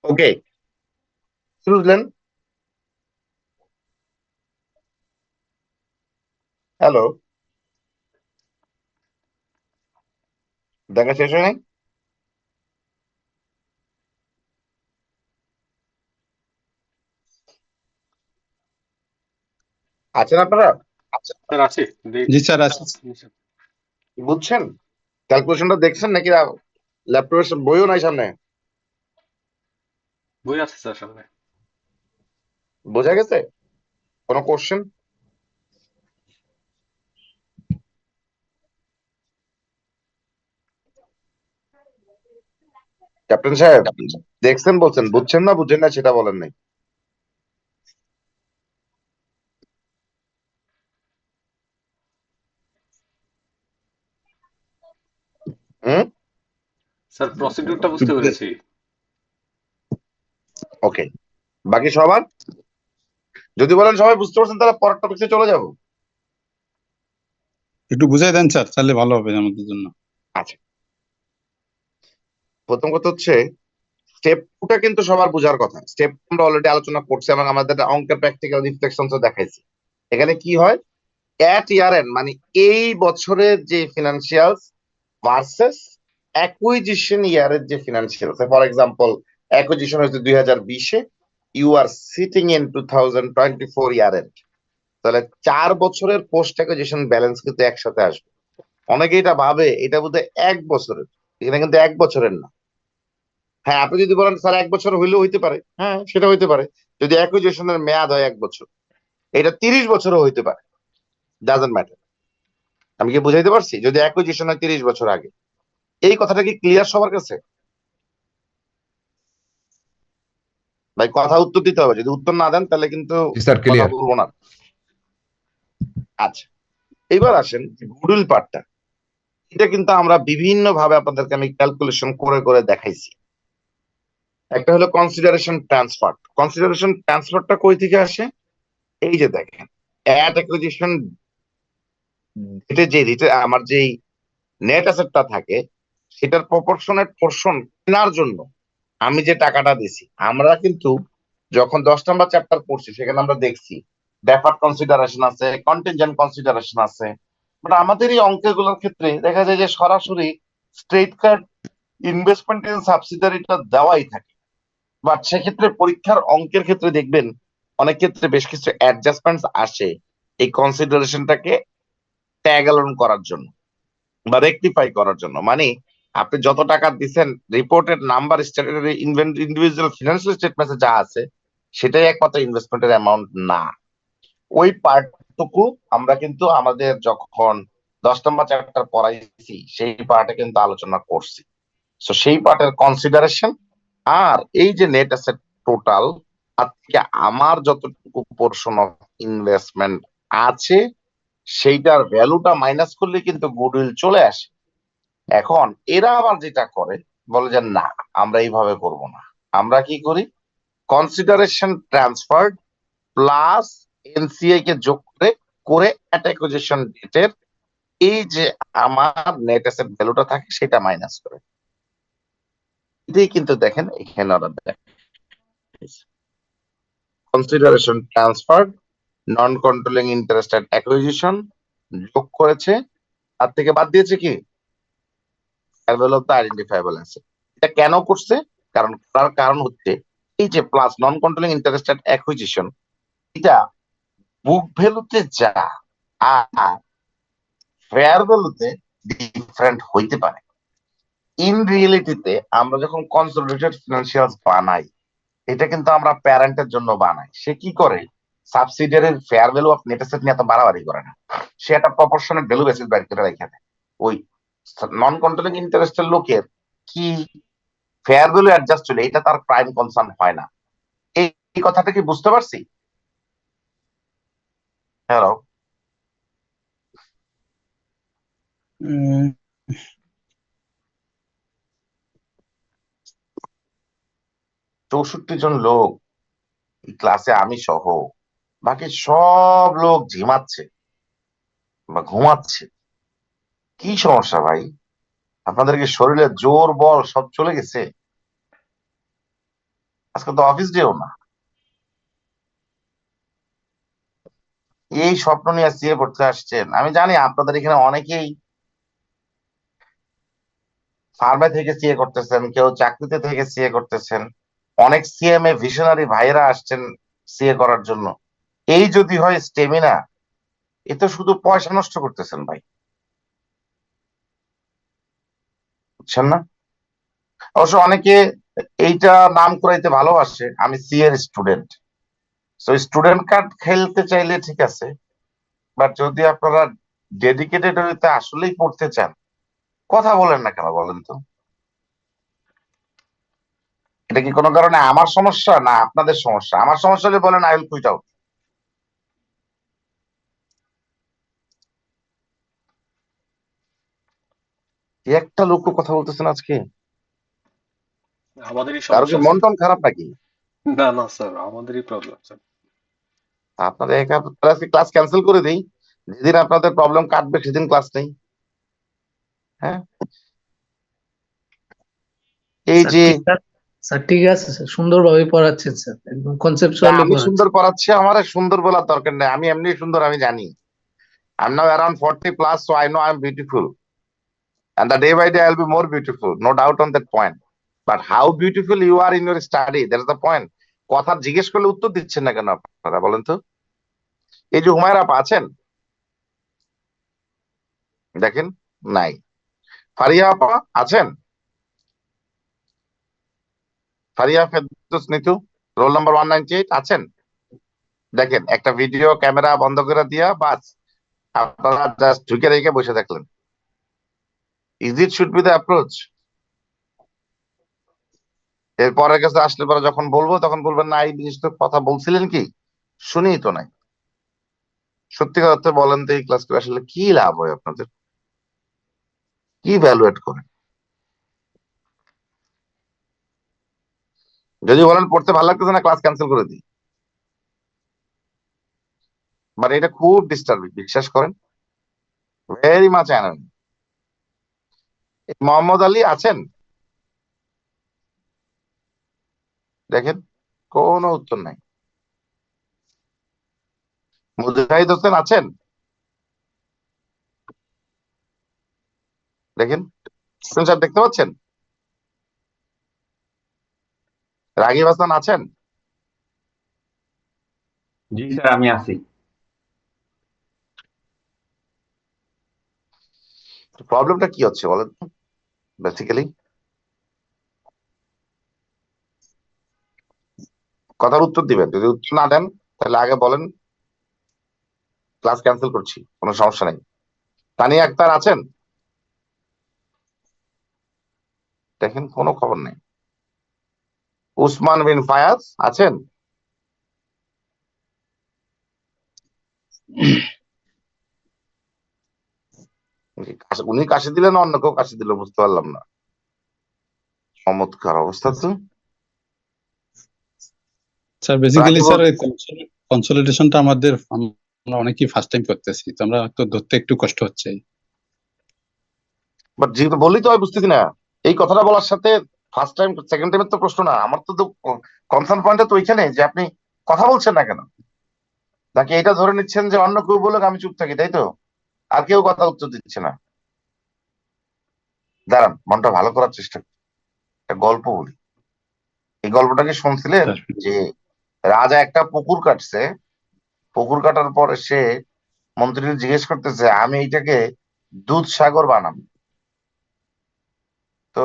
ওকে, বুঝলেন? হ্যালো, দেখা শেষ হয় নাই? আছেন আপনারা? স্যার আছি। জি স্যার আছে। বুঝছেন? ক্যালকুলেশনটা দেখছেন নাকি? ল্যাপটপের বইও নাই সামনে? বই আছে স্যার সামনে। বোঝা গেছে? কোনো কোশ্চেন? ক্যাপ্টেন সাহেব, দেখছেন বলছেন, স্যার বুঝছেন না বুঝছেন না সেটা বলেন নাই। হুম, স্যার প্রসিডিউরটা বুঝতে পেরেছি। ওকে। বাকি সবার যদি বলেন সবাই বুঝতে পারছেন তাহলে পরের টপিকে চলে যাব। একটু বুঝাই দেন স্যার, তাহলে ভালো হবে আমাদের জন্য। আচ্ছা, প্রথম কথা হচ্ছে স্টেপ টুটা কিন্তু সবার বোঝার কথা। স্টেপ আমরা অলরেডি আলোচনা করছি এবং আমাদের অঙ্কের প্র্যাকটিক্যাল রিফ্লেকশনস দেখাইছি। এখানে কি হয়, এট ইয়ার এন্ড মানে এই বছরের যে ফিনান্সিয়ালস ভার্সেস অ্যাকুইজিশন ইয়ারের যে ফিনান্সিয়াল। ফর এক্সাম্পল, অ্যাকুইজিশন হয়েছে 2020-এ, you are sitting in 2024 year end, তাহলে 4 বছরের পোস্ট অ্যাকুইজিশন ব্যালেন্স কিন্তু একসাথে আসবে। অনেকে এটা ভাবে এটা বোধহয় 1 বছরের, এখানে কিন্তু 1 বছরের না। হ্যাঁ, আপনি যদি বলেন স্যার 1 বছর হইলেও হইতে পারে, হ্যাঁ সেটা হইতে পারে যদি অ্যাকুইজিশনের মেয়াদ হয় 1 বছর। এটা 30 বছরও হইতে পারে, ডাজন্ট ম্যাটার। আমি কি বুঝাইতে পারছি? যদি অ্যাকুইজিশন হয় 30 বছর আগে। এই কথাটা কি ক্লিয়ার সবার কাছে? ভাই কথা উত্তর দিতে হবে, যদি উত্তর না দেন তাহলে কিন্তু জি স্যার, কথা ক্লিয়ার। বলবো না। আচ্ছা, এবার আসেন গুডউইল পার্টটা। এটা কিন্তু আমরা বিভিন্ন ভাবে আপনাদেরকে আমি ক্যালকুলেশন করে করে দেখাইছি। একটা হলো কনসিডারেশন ট্রান্সফার। কনসিডারেশন ট্রান্সফারটা কই থেকে আসে? এই যে দেখেন, অ্যাট অ্যাকুইজিশন ডেটে যে আমার যেই নেট অ্যাসেটটা থাকে সেটার প্রপোর্শনেট পোর্শন কেনার জন্য আমি যে টাকাটা দিছি, আমরা কিন্তু যখন 10 নম্বর চ্যাপ্টার পড়ছি সেখানে আমরা দেখছি ডেফার্ড কনসিডারেশন আছে, কন্টিনজেন্ট কনসিডারেশন আছে। বাট আমাদের এই অঙ্কগুলোর ক্ষেত্রে দেখা যায় যে সরাসরি স্ট্রেট কাট ইনভেস্টমেন্ট ইন সাবসিডারিটা দেওয়াই থাকে। বাট সেক্ষেত্রে পরীক্ষার অঙ্কের ক্ষেত্রে দেখবেন অনেক ক্ষেত্রে বেশ কিছু অ্যাডজাস্টমেন্টস আসে এই কনসিডারেশনটাকে ট্যাগ অ্যালন করার জন্য বা রেকটিফাই করার জন্য। মানে আপনি যত টাকা দিচ্ছেন reported number statutory individual financial স্টেটমেন্টে যা আছে সেটাই একমাত্র ইনভেস্টমেন্টের অ্যামাউন্ট না। ওই পার্টটুকু আমরা কিন্তু আমাদের যখন 10 নম্বর চ্যাপ্টার পড়াইছি সেই পার্টে কিন্তু আলোচনা করছি। তো সেই পার্টের কনসিডারেশন আর এই যে নেট অ্যাসেট টোটাল, তার থেকে আমার যতটুকু পোর্শন অফ ইনভেস্টমেন্ট আছে সেইটার ভ্যালুটা মাইনাস করলে কিন্তু গুডউইল চলে আসে। এখন এরা আবার যেটা করে, বলে যে না আমরা এইভাবে করব না, আমরা কি করি, কনসিডারেশন ট্রান্সফার্ড প্লাস এনসিআই কে যোগ করে করে অ্যাট অ্যাকুইজিশন ডেটের এই যে আমার নেট অ্যাসেট ভ্যালুটা থাকে সেটা মাইনাস করে। এটাই কিন্তু দেখেন এখানে ওরা consideration transferred non controlling interest at acquisition যোগ করেছে, তার থেকে বাদ দিয়েছে কি value of the identifiable asset. এটা কেন করছে? কারণ তার কারণ হচ্ছে এই যে plus non controlling interest at acquisition, এটা বুক ভ্যালুতে যা আর ফেয়ার ভ্যালুতে ডিফারেন্ট হইতে পারে। ইন রিয়েলিটিতে আমরা যখন কনসোলিডেটেড ফিনান্সিয়ালস বানাই, এটা কিন্তু আমরা প্যারেন্টের জন্য বানাই। সে কি করে, সাবসিডিয়ারির fair value of net asset নিয়ে এত বাড়াবাড়ি করে না, সে একটা প্রপোর্শনেট ভ্যালু বেসিস বের করে রেখে দেয়। ওই নন কন্ট্রোলিং ইন্টারেস্টের লোকের কি ফেয়ার ভ্যালু অ্যাডজাস্ট হলে এটা তার প্রাইম কনসার্ন হয় না। এই কথাটা কি বুঝতে পারছি? হ্যালো, উম, 64 জন লোক ক্লাসে আমি সহ, বাকি সব লোক ঝিমাচ্ছে বা ঘুমাচ্ছে। কি সমস্যা ভাই? আপনাদের কি শরীরে জোর বল সব চলে গেছে? আজকে তো অফিস ডেও না। এই স্বপ্ন নিয়ে সিএ পড়তে আসছেন, আমি জানি আপনাদের এখানে অনেকেই ফার্মে থেকে সিএ করতেছেন, কেউ চাকরিতে থেকে সিএ করতেছেন, অনেক সিএমএ ভিশনারি ভাইয়েরা আসছেন সিএ করার জন্য। এই যদি হয় স্টেমিনা, এ তো শুধু পয়সা নষ্ট করতেছেন ভাই, বুঝছেন না? অবশ্য অনেকে এইটা নাম করাইতে ভালোবাসে, আমি সিএ এর স্টুডেন্ট। তো স্টুডেন্ট কার্ড খেলতে চাইলে ঠিক আছে, বাট যদি আপনারা ডেডিকেটেড হইতে আসলেই পড়তে চান, কথা বলেন না কেন বলেন তো? এটা কি কোনো কারণে আমার সমস্যা না আপনাদের সমস্যা? আমার সমস্যা হলে বলেন, আই উইল কুইট আউট। একটা লোকও কথা বলতেছেন আজকে? আমাদেরই কারো কি সমস্যা মন স্যার। টন খারাপ নাকি? না না স্যার, আমাদেরই প্রবলেম স্যার। আপনাদের আজকে ক্লাস ক্যান্সেল করে দিই, যেদিন আপনাদের প্রবলেম কাটবে সেদিন ক্লাস নেই। হ্যাঁ, এই স্যার যে ঠিক আছে, স্যার ঠিক আছে স্যার, সুন্দরভাবে পড়াচ্ছেন স্যার, একদম কনসেপচুয়ালি আমি সুন্দর পড়াচ্ছেন। পড়াচ্ছি, আমার আর সুন্দর বলার দরকার নেই, আমি এমনি সুন্দর, আমি জানি। I am now around 40 plus, so I know I am beautiful, and the day by day I'll be more beautiful, no doubt on that point. But how beautiful you are in your study, that's the point. কথা জিজ্ঞেস করলে উত্তর দিচ্ছেন না কেন আপনারা বলেন তো? এই যে হুমায়রা আপা আছেন, দেখেন, নাই। ফারিয়া আপা আছেন? ফারিয়া ফেরদৌস নিতু, রোল নাম্বার 198 আছেন? দেখেন, একটা ভিডিও ক্যামেরা বন্ধ করে দিয়া বাস আপনারা জাস্ট ঢুকে রেখে বসে থাকলেন। Is it should be the approach? এর পরের কাছে আসলে পরে যখন বলবো তখন বলবেন না এই জিনিসটা কথা বলছিলেন কি, শুনিই তো নাই। সত্যি কথা বলেন তো, এই ক্লাস করে আসলে কি লাভ হয় আপনাদের? কি ভ্যালুয়েট করেন? যদি বলেন পড়তে ভালো লাগতেছে না, ক্লাস ক্যান্সেল করে দিই, বাট এটা খুব ডিস্টার্বিং, বিশ্বাস করেন, very much annoying. Mohammad Ali আছেন? দেখেন, কোনো উত্তর নাই। মুজাহিদ হোসেন আছেন? দেখেন, স্যার দেখতে পাচ্ছেন? রাগিব হাসান আছেন? জি স্যার, আমি আছি। প্রবলেমটা কি হচ্ছে বলেন তো বেসিক্যালি? কথার উত্তর দিবেন, যদি উত্তর না দেন তাহলে আগে বলেন ক্লাস ক্যান্সেল করছি, কোনো সমস্যা নেই। তানিয়া আক্তার আছেন? দেখেন, কোনো খবর নেই। উসমান বিন ফায়াজ আছেন? উনি কাশি দিলেন না অন্য কেউ কাশি দিল, বুঝতে পারলাম না। চমৎকার অবস্থা তো। স্যার বেসিক্যালি রাকিবুল, স্যার কনসলিডেশনটা আমরা অনেকেই ফার্স্ট টাইম করতেছি, তো আমরা তো ধরতে একটু কষ্ট হচ্ছে। বাট যেহেতু বললি তো আমি বুঝতেছি না, এই কথাটা বলার সাথে ফার্স্ট টাইম সেকেন্ড টাইমের তো প্রশ্ন না, আমার তো কনসার্ন পয়েন্টটা তো ওইখানে যে আপনি কথা বলছেন না কেন, নাকি এটা ধরে নিচ্ছেন যে অন্য কেউ বলুক আমি চুপ থাকি, তাই তো? আর কেউ কথা উত্তর দিচ্ছে না। দাঁড়ান, মনটা ভালো করার চেষ্টা করি, একটা গল্প বলি। এই গল্পটাকে শুনছিলেন স্যার যে রাজা একটা পুকুর কাটছে, পুকুর কাটার পরে সে মন্ত্রীকে জিজ্ঞেস করতেছে আমি এইটাকে দুধ সাগর বানাবো। তো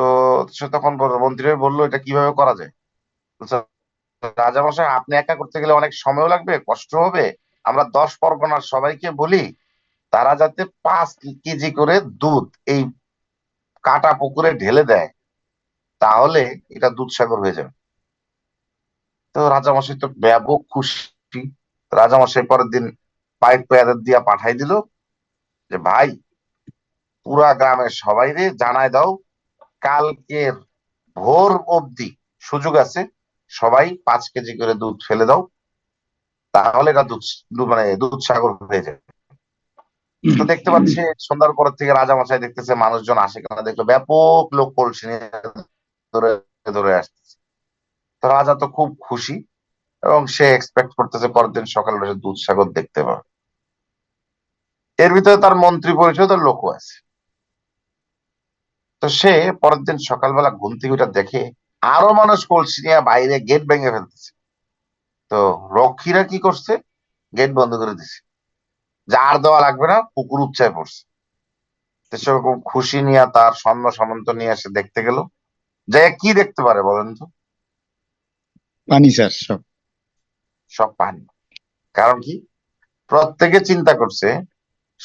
সে তখন মন্ত্রী বললো এটা কিভাবে করা যায়? বলছে, রাজামশাই আপনি একা করতে গেলে অনেক সময় লাগবে, কষ্ট হবে, আমরা 10 পরগনার সবাইকে বলি তারা যাতে 5 কেজি করে দুধ এই কাটা পুকুরে ঢেলে দেয়, তাহলে এটা দুধসাগর হয়ে যাবে। তো রাজামশাই তো ব্যাপক খুশি। রাজামশাই পরের দিন পাইপ পেয়াদের দিয়া পাঠাই দিল যে ভাই পুরা গ্রামের সবাই রে জানায় দাও কালকের ভোর অবধি সুযোগ আছে, সবাই 5 কেজি করে দুধ ফেলে দাও, তাহলে এটা মানে দুধসাগর হয়ে যাবে। তো দেখতে পাচ্ছি সন্ধ্যার পর থেকে রাজামশাই দেখতেছে মানুষজন আসে কেন, দেখলো ব্যাপক লোক কলসি নিয়ে ধরে ধরে আসতেছে। তো রাজা তো খুব খুশি এবং সে এক্সপেক্ট করতেছে পরের দিন সকালে উঠে দুধ সাগর দেখতে পাবে। এর ভিতরে তার মন্ত্রী পরিষদের লোকও আছে। তো সে পরের দিন সকালবেলা ঘুম থেকে উঠে দেখে আরো মানুষ কলসি নিয়ে বাইরে গেট ভেঙে ফেলতেছে। তো রক্ষীরা কি করছে, গেট বন্ধ করে দিছে, যে আর দেওয়া লাগবে না, পুকুর উপচায় পড়ছে। তো সে খুব খুশি নিয়ে তার সৈন্য সামন্ত নিয়ে এসে দেখতে গেল, যে কি দেখতে পারে বলেন তো? পানি স্যার সব। সব পানি। কারণ কি, প্রত্যেকে চিন্তা করছে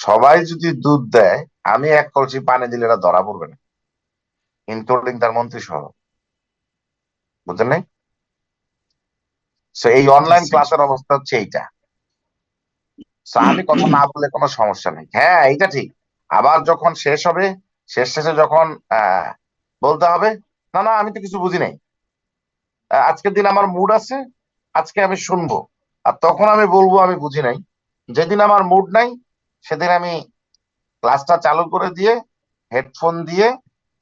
সবাই যদি দুধ দেয়, আমি এক কলসি পানি দিলে এটা ধরা পড়বে না, ইনক্লুডিং তার মন্ত্রী সহ। বুঝলেন নাই? So, এই অনলাইন ক্লাসের অবস্থা হচ্ছে এইটা। So, আমি কথা না বললে কোনো সমস্যা নেই, হ্যাঁ এইটা ঠিক। আবার যখন শেষ হবে, শেষে যখন বলতে হবে না না আমি তো কিছু বুঝি নাই, আজকের দিন আমার মুড আছে, আজকে আমি শুনবো, আর তখন আমি বলবো আমি বুঝি নাই। যেদিন আমার মুড নাই সেদিন আমি ক্লাসটা চালু করে দিয়ে হেডফোন দিয়ে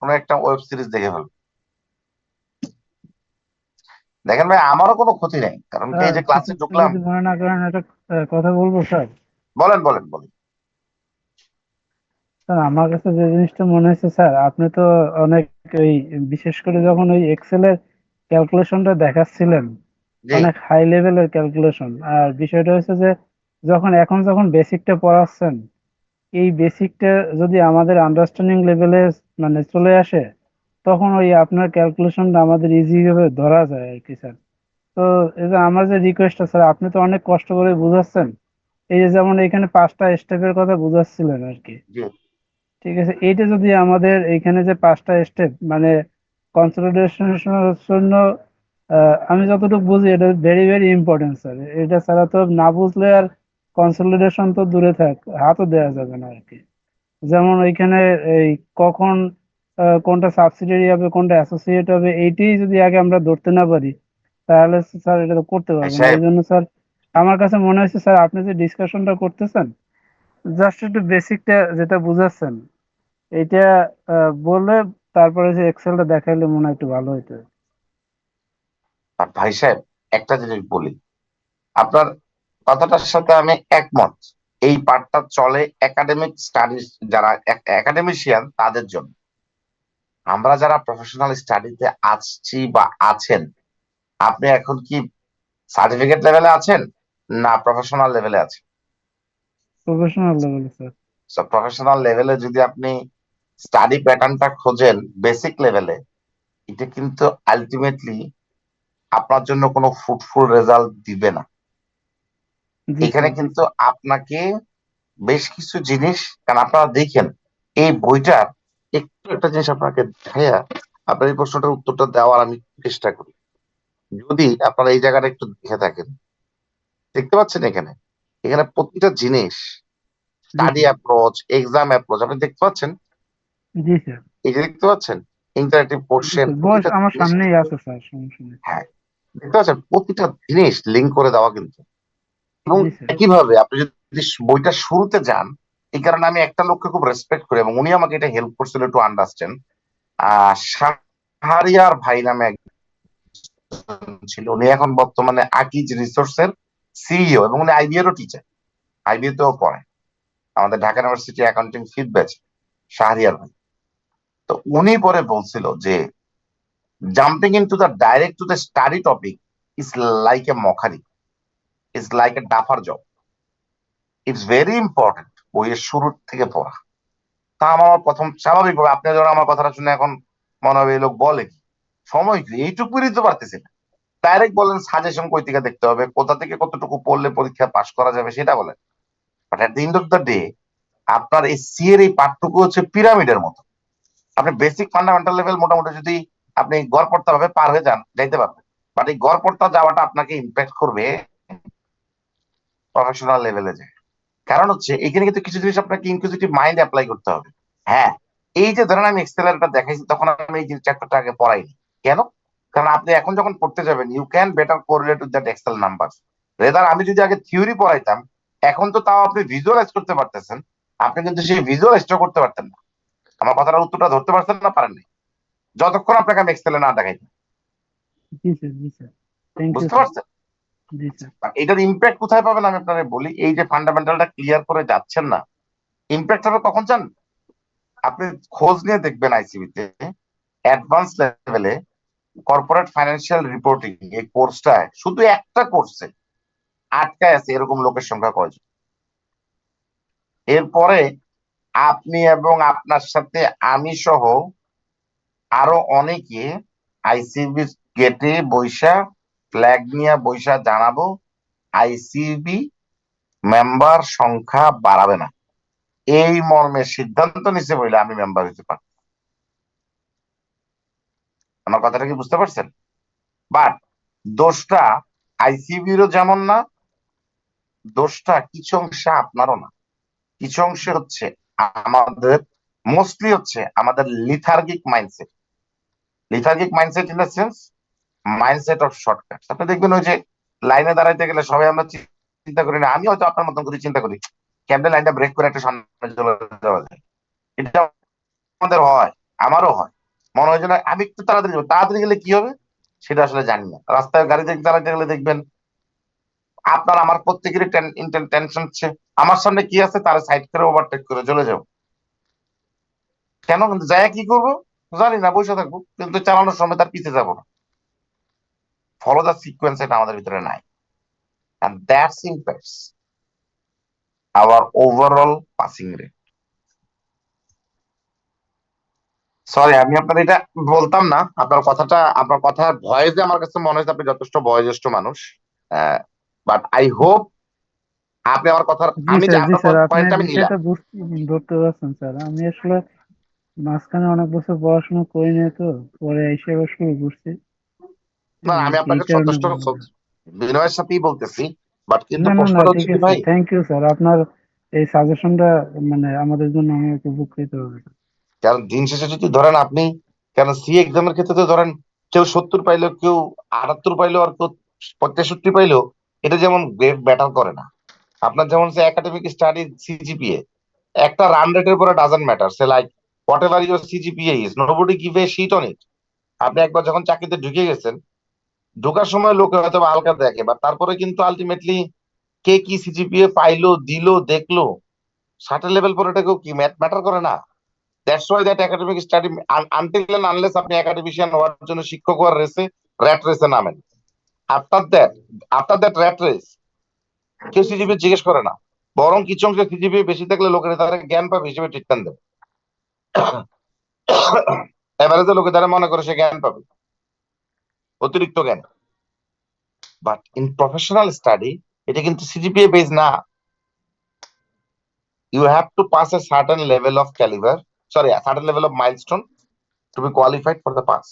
কোনো একটা ওয়েব সিরিজ দেখে ফেলবো। দেখেন ভাই, আমারও কোনো ক্ষতি নেই, কারণ কি এই যে ক্লাসে ঢুকলাম। যদি মনে না করেন একটা কথা বলবো স্যার। বলেন বলেন বলেন। স্যার আমার কাছে যে জিনিসটা মনে হয়েছে স্যার, আপনি তো অনেক ওই বিশেষ করে যখন ওই এক্সেল এর ক্যালকুলেশনটা দেখাচ্ছিলেন, জি অনেক হাই লেভেলের ক্যালকুলেশন। আর বিষয়টা হচ্ছে যে যখন বেসিকটা পড়াচ্ছেন, এই বেসিকটা যদি আমাদের আন্ডারস্ট্যান্ডিং লেভেলে মানে চলে আসে, তখন ওই আপনার ক্যালকুলেশনটা আমাদের ইজি ভাবে ধরা যায় আর কি স্যার। তো এই যে আমার যে রিকোয়েস্টটা স্যার, আপনি তো অনেক কষ্ট করে বুঝাচ্ছেন, এই যে যেমন এখানে 5টা স্টেপের কথা বুঝাচ্ছিলেন আর কি। জি ঠিক আছে, এইটা যদি আমাদের এইখানে যে 5টা স্টেপ মানে কনসলিডেশনের জন্য, আমি যতটুকু বুঝি এটা ভেরি ভেরি ইম্পর্টেন্ট স্যার। এটা ছাড়া তো না বুঝলে আর কনসলিডেশন তো দূরে থাক, হাতও দেওয়া যাবে না আর কি। যেমন ওইখানে এই কখন কোনটা সাবসিডিয়ারি হবে কোনটা অ্যাসোসিয়েট হবে, এইটাই যদি আগে আমরা ধরতে না পারি, তাহলে স্যার এটা তো করতে ভাই পারবো না। সাহেব, এই জন্য স্যার আমার কাছে মনে হয়েছে স্যার, আপনি যে ডিসকাশনটা করতেছেন, জাস্ট একটু বেসিকটা যেটা বুঝাচ্ছেন এইটা বললে, তারপরে যে এক্সেলটা দেখাইলে মনে হয় একটু ভালো হতো। আর ভাই সাহেব, একটা জিনিস বলি, আপনার কথাটার সাথে আমি একমত। এই পার্টটা চলে একাডেমিক স্টাডিজ, যারা একাডেমিশিয়ান তাদের জন্য। আমরা যারা প্রফেশনাল স্টাডিতে আসছি বা আছেন, আপনি এখন কি সার্টিফিকেট লেভেলে আছেন না প্রফেশনাল লেভেলে আছেন? প্রফেশনাল লেভেলে স্যার। সো প্রফেশনাল লেভেলে যদি আপনি স্টাডি প্যাটার্নটা খোঁজেন বেসিক লেভেলে, এটা কিন্তু আলটিমেটলি আপনার জন্য কোনো ফ্রুটফুল রেজাল্ট দিবে না। জি এখানে স্যার। কিন্তু আপনাকে বেশ কিছু জিনিস, কারণ আপনারা দেখেন এই বইটার একটু একটা জিনিস আপনাকে দেখাইয়া আপনার এই প্রশ্নটার উত্তরটা দেওয়ার আমি চেষ্টা করি। যদি আপনারা এই জায়গাটা একটু দেখে থাকেন, দেখতে পাচ্ছেন এখানে এখানে প্রতিটা জিনিস, স্টাডি অ্যাপ্রোচ, এক্সাম অ্যাপ্রোচ, আপনি দেখতে পাচ্ছেন, জি স্যার। এই যে দেখতে পাচ্ছেন ইন্টারেক্টিভ জি কোশ্চেন, স্যার, বয়স প্রতিটা আমার জিনিস সামনেই কিন্তু, আছে স্যার, সমস্যা নেই। হ্যাঁ দেখতে পাচ্ছেন প্রতিটা জিনিস লিঙ্ক করে দেওয়া কিন্তু। এবং জি স্যার। একইভাবে আপনি যদি বইটা শুরুতে যান, এই কারণে আমি একটা লোককে খুব রেসপেক্ট করি এবং উনি আমাকে এটা হেল্প করছিল টু আন্ডারস্ট্যান্ড। শাহরিয়ার ভাই নামে একজন ছিল, উনি এখন বর্তমানে আকিজ রিসোর্সের সিইও এবং উনি আইবিএরও টিচার, আইবিএ তেও পড়ায় আমাদের Dhaka university accounting field batch, Shahriar ভাই। তো উনি পরে বলছিল যে jumping into the direct to the study topic is like a মখারি, is like a duffer job. It's very important বইয়ের শুরু থেকে পড়া। তা আমার প্রথম স্বাভাবিকভাবে আপনি যখন আমার কথাটা শুনে এখন মনে হবে এই লোক বলে কি, সময় কি এইটুকুই তো পারতেছি না। ডাইরেক্ট বলেন সাজেশন কই থেকে দেখতে হবে, কোথা থেকে কতটুকু পড়লে পরীক্ষা পাশ করা যাবে সেটা বলেন। But at the end of the day আপনার এই সি এর এই পাঠটুকু হচ্ছে পিরামিডের মতো। আপনি বেসিক ফান্ডামেন্টাল লেভেল মোটামুটি যদি আপনি গড়পড়তা ভাবে পার হয়ে যান, যাইতে পারবেন। বাট এই গড়পড়তা যাওয়াটা আপনাকে ইম্প্যাক্ট করবে প্রফেশনাল লেভেলে যায়। কারণ হচ্ছে এখানে কিন্তু কিছু জিনিস আপনাকে ইনকুইজিটিভ মাইন্ড অ্যাপ্লাই করতে হবে। হ্যাঁ, এই যে ধরেন আমি এক্সেলেরটা দেখাইছি, তখন আমি এই চ্যাপ্টারটা আগে পড়াইনি কেন? কারণ আপনি এখন যখন পড়তে যাবেন, you can better correlate with that excel number. Rather আমি যদি আগে থিওরি পড়াইতাম, এখন তো তাও আপনি ভিজুয়ালাইজ করতে পারতেছেন, আপনি কিন্তু সেই ভিজুয়ালাইজটা করতে পারতেন না। আমার কথাটার উত্তরটা ধরতে পারছেন না, পারেননি, যতক্ষণ আপনাকে আমি এক্সেলে না দেখাইতাম। জি স্যার থ্যাংক ইউ বুঝতে স্যার। পারছেন? জি স্যার। আর এটার ইম্প্যাক্ট কোথায় পাবেন আমি আপনাকে বলি, এই যে ফান্ডামেন্টালটা ক্লিয়ার করে যাচ্ছেন না, ইম্প্যাক্ট হবে কখন চান? আপনি খোঁজ নিয়ে দেখবেন আইসিবিতে অ্যাডভান্স লেভেলে কর্পোরেট ফাইন্যান্সিয়াল রিপোর্টিং এই কোর্সটায় শুধু একটা কোর্সে আটকায় আছে এরকম লোকের সংখ্যা কয়জন? এরপরে আপনি এবং আপনার সাথে আমি সহ আরো অনেকে আইসিবি গেটে বৈশা ফ্ল্যাগ নিয়ে বৈশা জানাবো আইসিবি মেম্বার সংখ্যা বাড়াবে না, এই মর্মে সিদ্ধান্ত নিছে বলে আমি মেম্বার হতে পারি। আমার কথাটা কি বুঝতে পারছেন? বাট দোষটা আইসিবিরও যেমন না, দোষটা কিছু অংশে আপনারও না, কিছু অংশে হচ্ছে আমাদের, মোস্টলি হচ্ছে আমাদের lethargic mindset. Lethargic mindset in the sense mindset of shortcut. আপনি দেখবেন ওই যে লাইনে দাঁড়াইতে গেলে সবাই আমরা চিন্তা করি না, আমি হয়তো আপনার মতন করে চিন্তা করি কেমনে লাইনটা ব্রেক করে একটা সামনে চলে যাওয়া যায়। এটা আমাদের হয়, আমারও হয়, মনে হয় যে না আমি একটু তাড়াতাড়ি যাবো, তাড়াতাড়ি গেলে কি হবে সেটা আসলে জানি না। রাস্তায় গাড়ি চালাতে গেলে দেখবেন আপনার আমার প্রত্যেকেরই টেনশন হচ্ছে আমার সামনে কি আছে তারা সাইড করে ওভারটেক করে চলে যাবো। কেন? কিন্তু যায় কি করবো জানি না, বসে থাকবো, কিন্তু চালানোর সময় তার পিছিয়ে যাবো না। ফলো দ্য সিকোয়েন্স এটা আমাদের ভিতরে নাই, and that impacts our overall passing rate. Sorry আমি আপনার এটা বলতাম না, আপনার কথার ভয়েসে আমার কাছে মনে হচ্ছে আপনি যথেষ্ট বয়োজ্যেষ্ঠ মানুষ, বাট আই হোপ আপনি আমার কথার, আমি যে জি আপনার স্যার আপনি পয়েন্ট আমি নিলাম। বিষয়টা ধরতে পারছেন স্যার। আমি আসলে মাঝখানে অনেক বছর পড়াশোনা করি নাই তো, পরে এসে আবার শুরু করছি। না এই আর আমি কি, এই আপনাকে কারণে যথেষ্ট বললাম। বিনয়ের সাথেই বলতেছি, বাট কিন্তু না প্রশ্নটা ঠিক হচ্ছে কি আছে, ভাই, থ্যাংক ইউ স্যার। আপনার এই সাজেশনটা মানে আমাদের জন্য অনেক উপকৃত হবে। কারণ দিন শেষে যদি ধরেন আপনি, কেন সি এক্সামের ক্ষেত্রে তো ধরেন কেউ 70 পাইলো, কেউ 78 পাইলো, আর কেউ 65 পাইলো, এটা যেমন গ্রেড ব্যাটার করে না। আপনার যেমন সে একাডেমিক স্টাডি সিজিপিএ একটা রান রেটের পরে doesn't matter, say like whatever your CGPA is nobody give a shit on it. আপনি একবার যখন চাকরিতে ঢুকে গেছেন, ঢোকার সময় লোকে হয়তো বা হালকা দেখে, বা তারপরে কিন্তু আলটিমেটলি কে কি সিজিপিএ পাইলো দিলো দেখলো সার্টেন লেভেল পরে এটা কেউ কি ম্যাটার করে না। That's why that academic study until and unless আপনি একাডেমিশিয়ান হওয়ার জন্য শিক্ষক হওয়ার র্যাট রেসে নামেন, আফটার দ্যাট র্যাট রেস কেউ সিজিপিএ জিজ্ঞেস করে না, বরং কিছু অংশে সিজিপিএ বেশি থাকলে লোকেরা তারা জ্ঞান পাবে হিসেবে ট্রিটমেন্ট দেবে। এভারেজে লোকে তারা মনে করে সে জ্ঞান পাবে, অতিরিক্ত জ্ঞান। বাট ইন প্রফেশনাল স্টাডি এটা কিন্তু সিজিপিএ বেস না। You have to pass a certain level of calibre, sorry certain level of milestone to be qualified for the pass.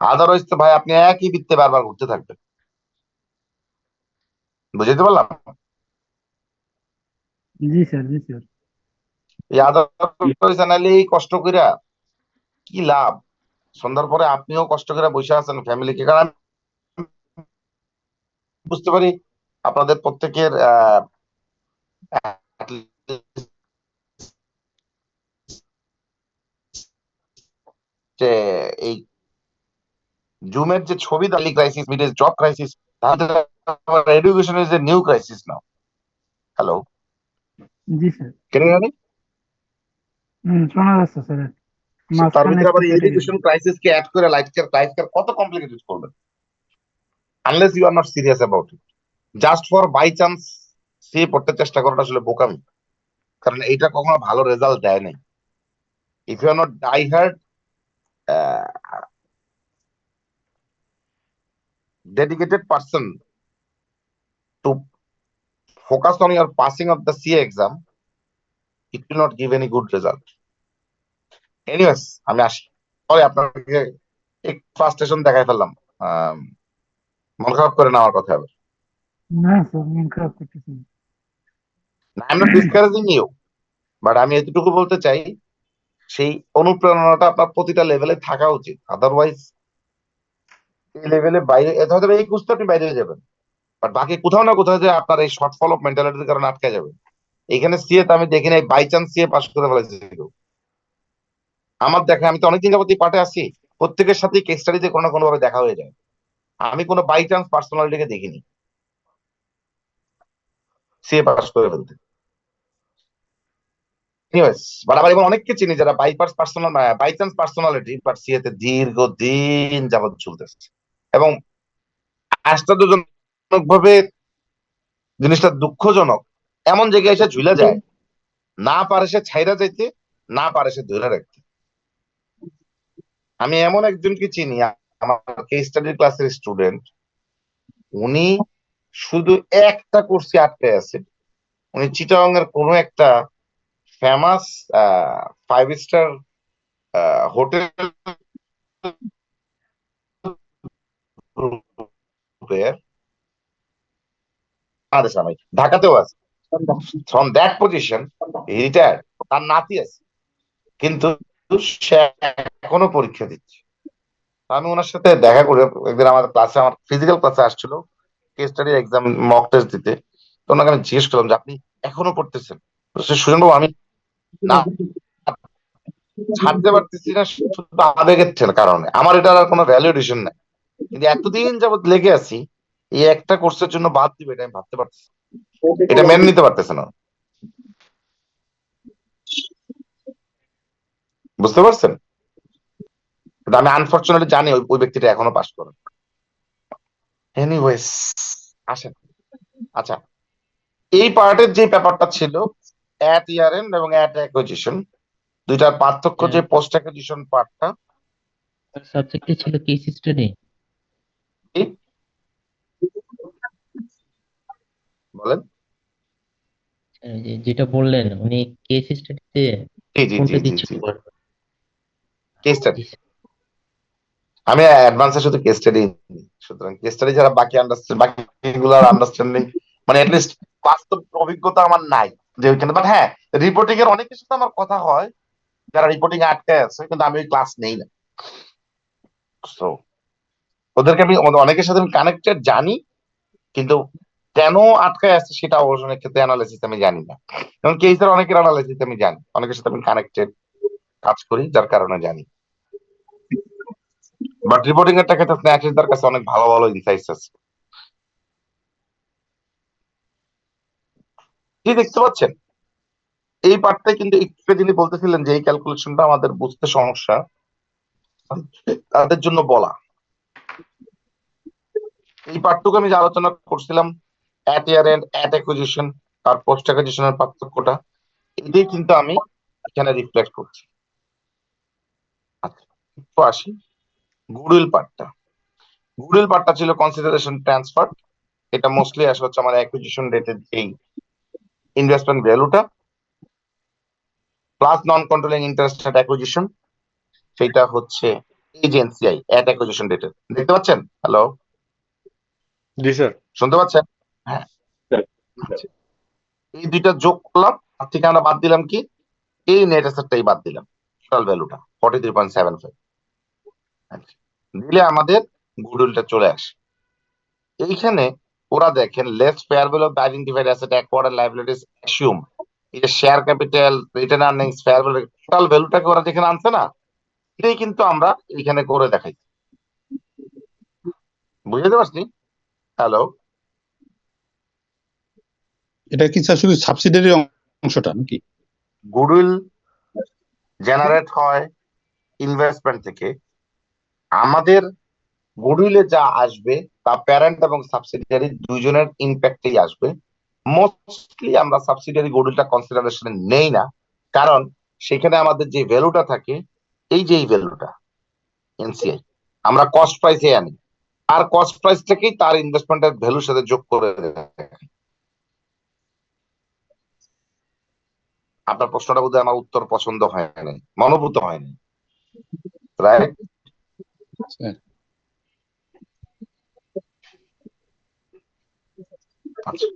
Otherwise তো ভাই আপনি একই বৃত্তে বারবার ঘুরতে থাকবেন। বুঝতে পারলাম? জি স্যার। এই আদারওয়াইজ নাহলে এই কষ্ট কইরা কি লাভ? সন্ধ্যার পরে আপনিও কষ্ট করে বসে আছেন ফ্যামিলিকে, কারণ আমি বুঝতে পারি আপনাদের প্রত্যেকের যে এই জুমের যে ছবি দালি ক্রাইসিস মিট জব ক্রাইসিস, তাহলে education is a new crisis now. Hello, G sir. কেন জানি শোনা যাচ্ছে স্যার, তার মাঝখানে ভিতরে একটু আবার কেটে গেছে। এডুকেশন ক্রাইসিস কে অ্যাড করে লাইফ কেয়ার কত কমপ্লিকেটেড করবেন, unless you are not serious about it. Just for by chance সে পড়তে চেষ্টা করাটা আসলে বোকামি, কারণ এইটা কখনো ভালো রেজাল্ট দেয় নাই। If you are not die hard dedicated person to focus on your passing of the CA exam, it will not give any good result. Anyways, আমি আসি, পরে আপনাকে এক ফ্রাস্ট্রেশন দেখাই ফেললাম, মন খারাপ করে না আমার কথা আবার। না স্যার, মন খারাপ করতেছি না। I am not discouraging you, but আমি এতটুকু বলতে চাই সেই অনুপ্রেরণাটা আপনার প্রতিটা লেভেলে থাকা উচিত। আদারওয়াইজ এই লেভেলে বাইরে হয়তো এই কুস্তে আপনি বাইরে হয়ে যাবেন, বাট বাকি কোথাও না কোথাও যে আপনার এই শর্টফল অফ মেন্টালিটির কারণে আটকে যাবে। এখানে সিএ তো আমি দেখি নাই বাই চান্স সিএ পাস করে ফেলেছি কেউ। আমার দেখা, আমি তো অনেকদিন যাবত পাঠে আসি, প্রত্যেকের সাথে কেস স্টাডিতে কোনো না কোনো ভাবে দেখা হয়ে যায়। আমি কোনো বাই চান্স পার্সোনালিটিকে দেখিনি সিএ পাস করে ফেলতে। বাট আবার এমন অনেককে চিনি যারা by chance personality but CA তে দীর্ঘদিন যাবত চলতেছে, এবং আশ্চর্যজনক ভাবে জিনিসটা দুঃখজনক, এমন জায়গায় এসে ঝুলে যায়, না পারে সে ছাইরা যাইতে, না পারে সে ধরে রাখতে। আমি এমন একজনকে চিনি, আমার কেস স্টাডি ক্লাসের স্টুডেন্ট, উনি শুধু একটা কোর্সে আটকে আছে। উনি চিটাগং এর কোনো একটা ফেমাস 5 স্টার হোটেল গ্রুপের ঢাকাতেও আছে। ফ্রম দ্যাট পজিশন রিটায়ার্ড, তার নাতি আছে, কিন্তু সে এখনো পরীক্ষা দিচ্ছে। আমি ওনার সাথে দেখা করে একদিন আমার ফিজিক্যাল ক্লাসে আসছিল case study exam mock test দিতে। তো ওনাকে আমি জিজ্ঞেস করলাম যে আপনি এখনো পড়তেছেন? সুজন বাবু, আমি না ছাড়তে পারতেছি না শুধু আবেগের কারণে, আমার এটার আর কোনো ভ্যালুয়েশন নাই, কিন্তু এতদিন যাবত লেগে আছি, এই একটা কোর্সের জন্য বাদ দিবে এটা আমি ভাবতে পারতেছি, এটা মেনে নিতে পারতেছে না। বুঝতে পারছেন? কিন্তু আমি আনফরচুনেটলি জানি ওই ব্যক্তিটা এখনো পাস করে। এনিওয়েজ, আসেন। আচ্ছা, এই পার্টের যে ব্যাপারটা ছিল অ্যাট ইয়ার এন্ড এবং অ্যাট অ্যাকুইজিশন, দুইটার পার্থক্য যে পোস্ট অ্যাকুইজিশন পার্টটা, সাবজেক্টে ছিল কেস স্টাডি। বলেন। যেটা বললেন উনি কেস স্টাডিতে জি জি জি কোনটা জি দিচ্ছিল? জি কেস স্টাডি। আমি অ্যাডভান্সে শুধু কেস স্টাডি, সুতরাং কেস স্টাডি ছাড়া বাকিগুলোর আন্ডারস্ট্যান্ডিং মানে এটলিস্ট বাস্তব অভিজ্ঞতা আমার নাই যে ওইখানে। বাট হ্যাঁ, রিপোর্টিং এর অনেকের সাথে আমার কথা হয় যারা রিপোর্টিং এ আটকে আছে, কিন্তু আমি ওই ক্লাস নেই না। তো ওদেরকে আমি অনেকের সাথে আমি কানেক্টেড জানি, কিন্তু কেন আটকায় আছে সেটা অবশ্য অনেক ক্ষেত্রে অ্যানালাইসিস আমি জানি না। যেমন কেসের অনেকের অ্যানালাইসিস আমি জানি, অনেকের সাথে আমি কানেক্টেড কাজ করি, যার কারণে জানি। বাট রিপোর্টিং এর ক্ষেত্রে স্ন্যাচিসদের কাছে অনেক ভালো ভালো ইনসাইটস আছে। কি দেখতে পাচ্ছেন এই পার্টটাই, কিন্তু একটু যিনি বলতেছিলেন যে এই ক্যালকুলেশনটা আমাদের বুঝতে সমস্যা, তাদের জন্য বলা। এই পার্টটুকু আমি যে আলোচনা করছিলাম at year end at acquisition আর পোস্ট অ্যাকুইজিশনের পার্থক্যটা, এটাই কিন্তু আমি এখানে রিফ্লেক্ট করছি। আচ্ছা, একটু আসি গুডউইল পার্টটা। গুডউইল পার্টটা ছিল কনসিডারেশন ট্রান্সফার। এটা মোস্টলি আসলে হচ্ছে আমার অ্যাকুইজিশন রেটের এই ইনভেস্টমেন্ট ভ্যালুটা প্লাস নন কন্ট্রোলিং ইন্টারেস্ট এট অ্যাকুইজিশন, সেটা হচ্ছে এজেন্সিআই এট অ্যাকুইজিশন রেটের। দেখতে পাচ্ছেন? হ্যালো, জি স্যার। শুনতে পাচ্ছেন? হ্যাঁ, আচ্ছা। এই দুইটা যোগ করলাম, আর থেকে আমরা বাদ দিলাম কি, এই নেট অ্যাসেটটাই বাদ দিলাম, টোটাল ভ্যালুটা 43.75 দিলে আমাদের গুডউইলটা চলে আসে। এইখানে ওরা দেখেন less fair value of identified asset acquired liabilities assume, এই যে share capital, return earnings, fair value, total ভ্যালুটাকে ওরা যেখানে আনছে না, এটাই কিন্তু আমরা এইখানে করে দেখাই। বুঝতে পারছি? হ্যালো, এটা কি স্যার শুধু সাবসিডিয়ারি অংশটা নাকি? গুডউইল জেনারেট হয় ইনভেস্টমেন্ট থেকে। আমাদের গুডউইলে যা আসবে তা প্যারেন্ট এবং সাবসিডিয়ারি দুইজনের ইম্প্যাক্টেই আসবে। মোস্টলি আমরা সাবসিডিয়ারি গুডউইলটা কনসিডারেশনে নেই না, কারণ সেখানে আমাদের যে ভ্যালুটা থাকে, এই যে এই ভ্যালুটা এনসিআই, আমরা কস্ট প্রাইসে আনি, আর কস্ট প্রাইস থেকেই তার ইনভেস্টমেন্টের ভ্যালুর সাথে যোগ করে দেয়। আপনার প্রশ্নটা বোধহয় আমার উত্তর পছন্দ হয় নাই, মনোভূত হয়নি, রাইট? আচ্ছা,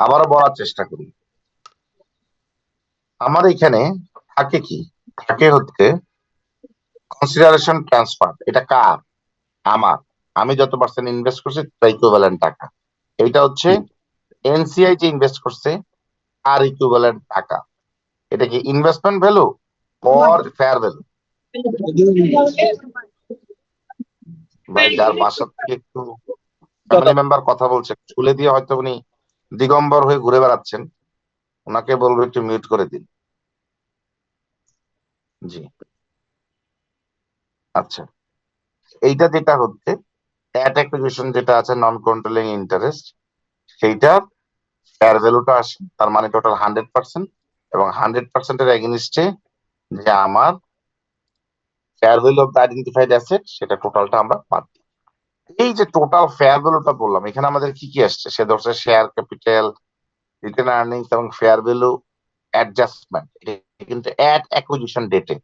আবারও বলার চেষ্টা করি। আমার এখানে থাকে কি, থাকে হচ্ছে কনসিডারেশন ট্রান্সফার। এটা কার? আমার। আমি যত পার্সেন্ট ইনভেস্ট করছি তার ইকুইভ্যালেন্ট টাকা। এটা হচ্ছে এনসিআই যে ইনভেস্ট করছে আর ইকুইভ্যালেন্ট টাকা। এটা কি investment value or fair value? ভাই যার বাসা থেকে একটু ফ্যামিলি মেম্বার কথা বলছে, খুলে দিয়ে হয়তো উনি দিগম্বর হয়ে ঘুরে বেড়াচ্ছেন, ওনাকে বলবো একটু মিউট করে দিন। জি, আচ্ছা। এইটা যেটা হচ্ছে অ্যাট অ্যাকুইজিশন যেটা আছে নন কন্ট্রোলিং ইন্টারেস্ট, সেইটার ফেয়ার ভ্যালুটা আসে, তার মানে টোটাল 100%, এবং 100%-এর এগেনিস্টে যে আমার fair value of the identified asset, সেটা টোটালটা আমরা বাদ দিই। এই যে টোটাল ফেয়ার ভ্যালুটা বললাম, এখানে আমাদের কি কি আসছে? সে ধরছে শেয়ার ক্যাপিটাল, রিটেন আর্নিংস এবং ফেয়ার ভ্যালু অ্যাডজাস্টমেন্ট, কিন্তু অ্যাট অ্যাকুইজিশন ডেটে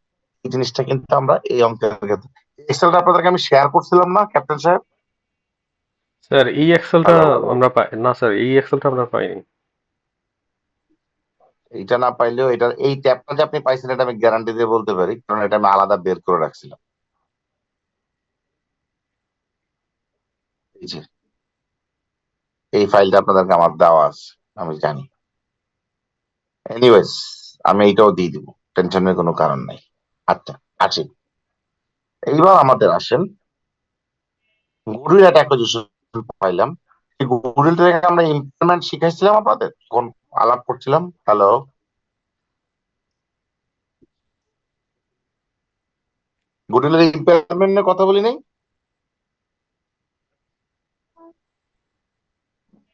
এই জিনিসটা কিন্তু আমরা এই অঙ্কের এক্সেলটা আপনাদেরকে আমি শেয়ার করছিলাম না ক্যাপ্টেন সাহেব? স্যার এই এক্সেলটা হ্যালো, আমরা পাই না স্যার, এই এক্সেলটা আমরা পাইনি। এটা না পাইলেও এটা এই ট্যাবটা যে আপনি পাইছেন এটা আমি গ্যারান্টি দিয়ে বলতে পারি, কারণ এটা আমি আলাদা বের করে রাখছিলাম। এই যে এই ফাইলটা আপনাদেরকে আমার দেওয়া আছে, আমি জানি। এনিওয়েজ, আমি এইটাও দিয়ে দিব, টেনশনের কোনো কারণ নাই। আচ্ছা, আসি এইবার আমাদের আসেন গুডউইল অ্যাট অ্যাকুইজিশন পাইলাম। এই গুডউইল থেকে আমরা ইমপ্লিমেন্ট শিখাইছিলাম আপনাদের কোন আলাপ করছিলাম? হ্যালো, গুডউইলের ইমপ্লিমেন্ট নিয়ে কথা বলি নাই?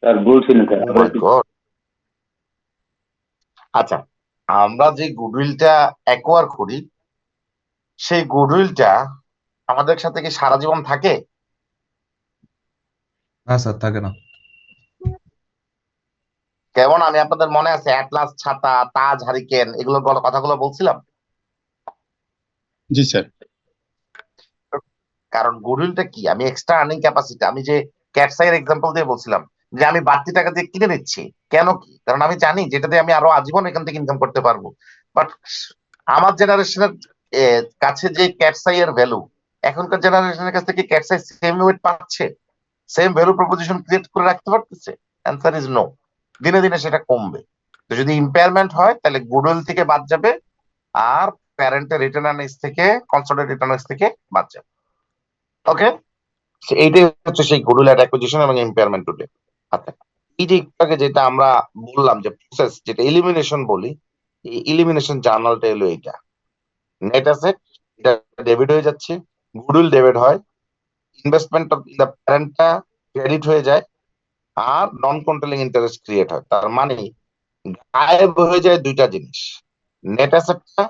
স্যার বলছিলেন স্যার, ও মাই গড। আচ্ছা, আমরা যে গুডউইলটা অ্যাকোয়ার করি, সেই গুডউইলটা আমাদের সাথে কি সারা জীবন থাকে? না স্যার, থাকে না। কেমন আমি আপনাদের মনে আছে অ্যাটলাস ছাতা, তাজ, হারিকেন, এগুলো কথাগুলো বলছিলাম? জি স্যার। কারণ গুডউইলটা কি, আমি এক্সট্রা আর্নিং ক্যাপাসিটি, আমি যে ক্যাটসাইয়ের এক্সাম্পল দিয়ে বলছিলাম যে আমি বাড়তি টাকা দিয়ে কিনে নিচ্ছি, কেন কি? কারণ আমি জানি যেটা দিয়ে আমি আরো আজীবন এখান থেকে ইনকাম করতে পারবো। বাট আমার জেনারেশনের কাছে যে ক্যাটসাইয়ের ভ্যালু, এখনকার জেনারেশনের কাছ থেকে ক্যাটসাই সেম ওয়েট পাচ্ছে, সেম ভ্যালু প্রপোজিশন ক্রিয়েট করে রাখতে পারতেছে? Answer is no. দিনে দিনে সেটা কমবে। তো যদি ইম্পেয়ারমেন্ট হয় তাহলে গুডউইল থেকে বাদ যাবে, আর প্যারেন্টের রিটার্ন আর্নিংস থেকে, কনসোলিডেটেড রিটার্ন আর্নিংস থেকে বাদ যাবে। ওকে, এইটাই হচ্ছে সেই গুডউইল অ্যাট অ্যাকুইজিশন এবং ইম্পেয়ারমেন্ট টুডে। আচ্ছা, এই যে একটু আগে যেটা আমরা বললাম যে প্রসেস, যেটা এলিমিনেশন বলি, এই এলিমিনেশন জার্নালটা এলো এইটা। নেট অ্যাসেট এটা ডেবিট হয়ে যাচ্ছে, গুডউইল ডেবিট হয়, ইনভেস্টমেন্ট অফ দ্য প্যারেন্টটা ক্রেডিট হয়ে যায়, আর নন কন্ট্রোলিং ইন্টারেস্ট ক্রিয়েট হয়। তার মানে গায়েব হয়ে যায় দুইটা জিনিস, নেট অ্যাসেটটা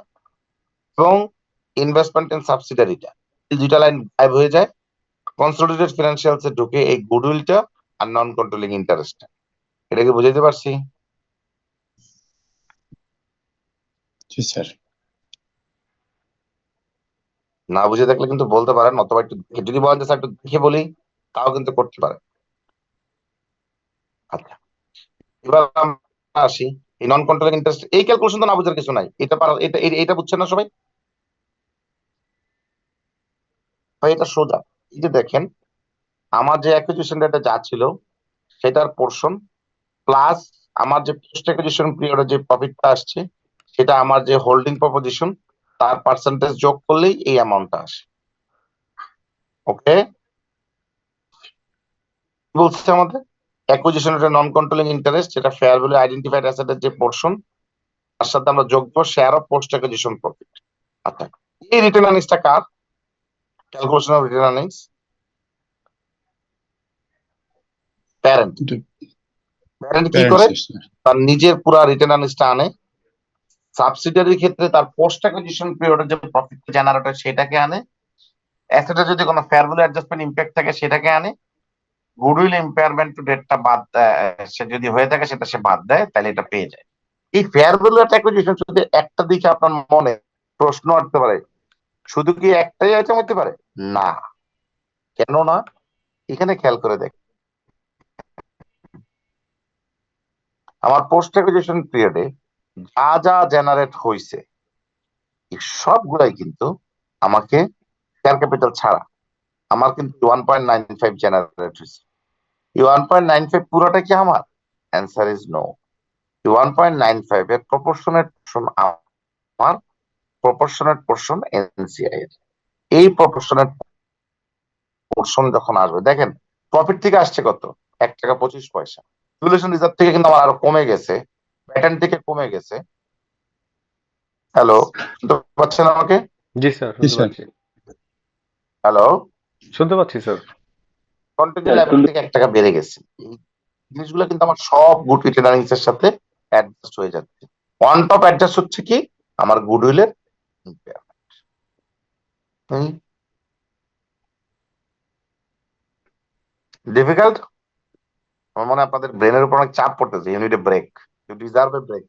এবং ইনভেস্টমেন্ট ইন সাবসিডারিটা, এই দুইটা লাইন গায়েব হয়ে যায়। কনসোলিডেটেড ফিনান্সিয়ালসে ঢুকে এই গুডউইলটা আর নন কন্ট্রোলিং ইন্টারেস্টটা। এটা কি বুঝাইতে পারছি? জি স্যার। না বুঝে থাকলে কিন্তু বলতে পারেন, অথবা একটু যদি বলেন যে স্যার একটু দেখে বলি, তাও কিন্তু করতে পারেন। আচ্ছা, এবার আমরা আসি এই নন কন্ট্রোলিং ইন্টারেস্ট। এই ক্যালকুলেশন তো না বুঝার কিছু নাই, এটা এটা বুঝছেন না সবাই? ভাই এটা সোজা। এই যে দেখেন, আমার যে অ্যাকুইজিশন রেটে যা ছিল সেটার পোর্শন প্লাস আমার যে পোস্ট অ্যাকুইজিশন পিরিয়ডে যে প্রফিটটা আসছে, সেটা আমার যে হোল্ডিং প্রপোজিশন তার পার্সেন্টেজ যোগ করলেই এই অ্যামাউন্টটা আসে। ওকে, বলছে আমাদের অ্যাকুইজিশন রেটে নন কন্ট্রোলিং ইন্টারেস্ট, যেটা ফেয়ার ভ্যালু আইডেন্টিফাইড অ্যাসেটের যে পোর্শন, তার সাথে আমরা যোগ করব share of post acquisition profit. আচ্ছা, এই রিটার্ন আর্নিংসটা কার? Calculation of return earnings parent. Parent কি করে? তার নিজের পুরা রিটার্ন আর্নিংসটা আনে, সাবসিডিয়ারির ক্ষেত্রে তার পোস্ট অ্যাকুইজিশন পিরিয়ডের যে প্রফিট জেনারেট হয় সেটাকে আনে, অ্যাসেটে যদি কোনো ফেয়ার ভ্যালু অ্যাডজাস্টমেন্ট ইমপ্যাক্ট থাকে সেটাকে আনে, গুডউইল ইম্পেয়ারমেন্ট টু ডেটটা বাদ সে যদি হয়ে থাকে সেটা সে বাদ দেয়, তাহলে এটা পেয়ে যায়। এই ফেয়ার ভ্যালু অ্যাকুইজিশন যদি একটা দিকে আপনার মনে প্রশ্ন আসতে পারে, শুধু কি একটাই আইটেম হতে পারে? না, কেন না? এখানে খেয়াল করে দেখ, আমার পোস্ট অ্যাকুইজিশন পিরিয়ডে যা যা জেনারেট হয়েছে সবগুলাই কিন্তু আমাকে শেয়ার ক্যাপিটাল ছাড়া আমার কিন্তু 1.95 জেনারেট হয়েছে। এই 1.95 পুরোটা কি আমার? Answer is no. 1.95 এর প্রপোর্শনেট পোর্শন আমার, প্রপোর্শনেট পোর্শন এনসিআই এর। এই প্রপোর্শনেট পোর্শন যখন আসবে, দেখেন প্রফিট থেকে আসছে কত, 1 টাকা 25 পয়সা। ভ্যালুয়েশন রিজার্ভ থেকে কিন্তু আমার আরো কমে গেছে, প্যাটার্ন থেকে কমে গেছে। হ্যালো, শুনতে পাচ্ছেন আমাকে? জি স্যার, জি শুনতে স্যার। পাচ্ছি। হ্যালো, শুনতে পাচ্ছি স্যার। কন্টিনিউ লেভেল থেকে 1 টাকা বেড়ে গেছে। এই জিনিসগুলো কিন্তু আমার সব গুড রিটেন আর্নিংস এর সাথে অ্যাডজাস্ট হয়ে যাচ্ছে। অন টপ অ্যাডজাস্ট হচ্ছে কি আমার গুডউইলের ডিফিকাল্ট। আমার মনে হয় আপনাদের ব্রেনের উপর অনেক চাপ পড়তেছে। You need a break, you deserve a break.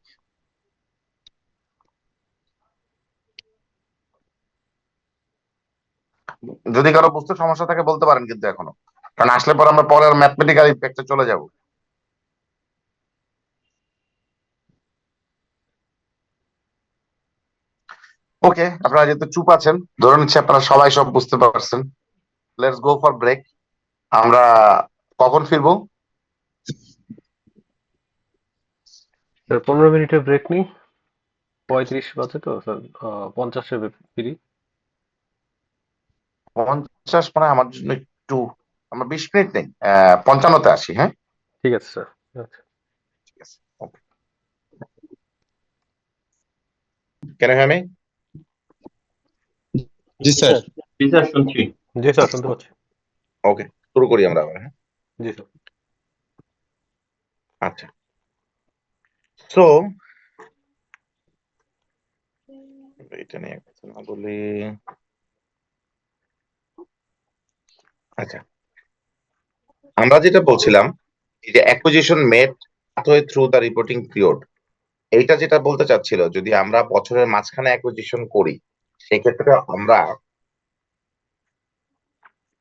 যদি কারো বুঝতে সমস্যা থাকে বলতে পারেন কিন্তু এখনো, কারণ আসলে পরে আমরা পরে ম্যাথমেটিক্যাল ইম্প্যাক্টে চলে যাব। ওকে, আপনারা যেহেতু চুপ আছেন, ধরে নিচ্ছি আপনারা সবাই সব বুঝতে পারছেন। Let's go for break. আমরা কখন ফিরবো? স্যার 15 মিনিটের ব্রেক নিই। 35 বাজে তো স্যার, 50-এ ফিরি। 50 মানে আমার জন্য একটু, আমরা 20 মিনিট নেই, 55-তে আসি। হ্যাঁ, ঠিক আছে স্যার। আচ্ছা। ঠিক আছে, ওকে। কেন হ্যাঁ আমি জি স্যার। জি স্যার, শুনছি। জি স্যার, শুনতে পাচ্ছি। ওকে, শুরু করি আমরা আবার। হ্যাঁ, জি স্যার। আচ্ছা। সো এটা নিয়ে কথা না বলি। আচ্ছা, আমরা যেটা বলছিলাম, এই যে acquisition made through the reporting period, এইটা যেটা বলতে চাচ্ছিল, যদি আমরা বছরের মাঝখানে অ্যাকুইজিশন করি সেক্ষেত্রে আমরা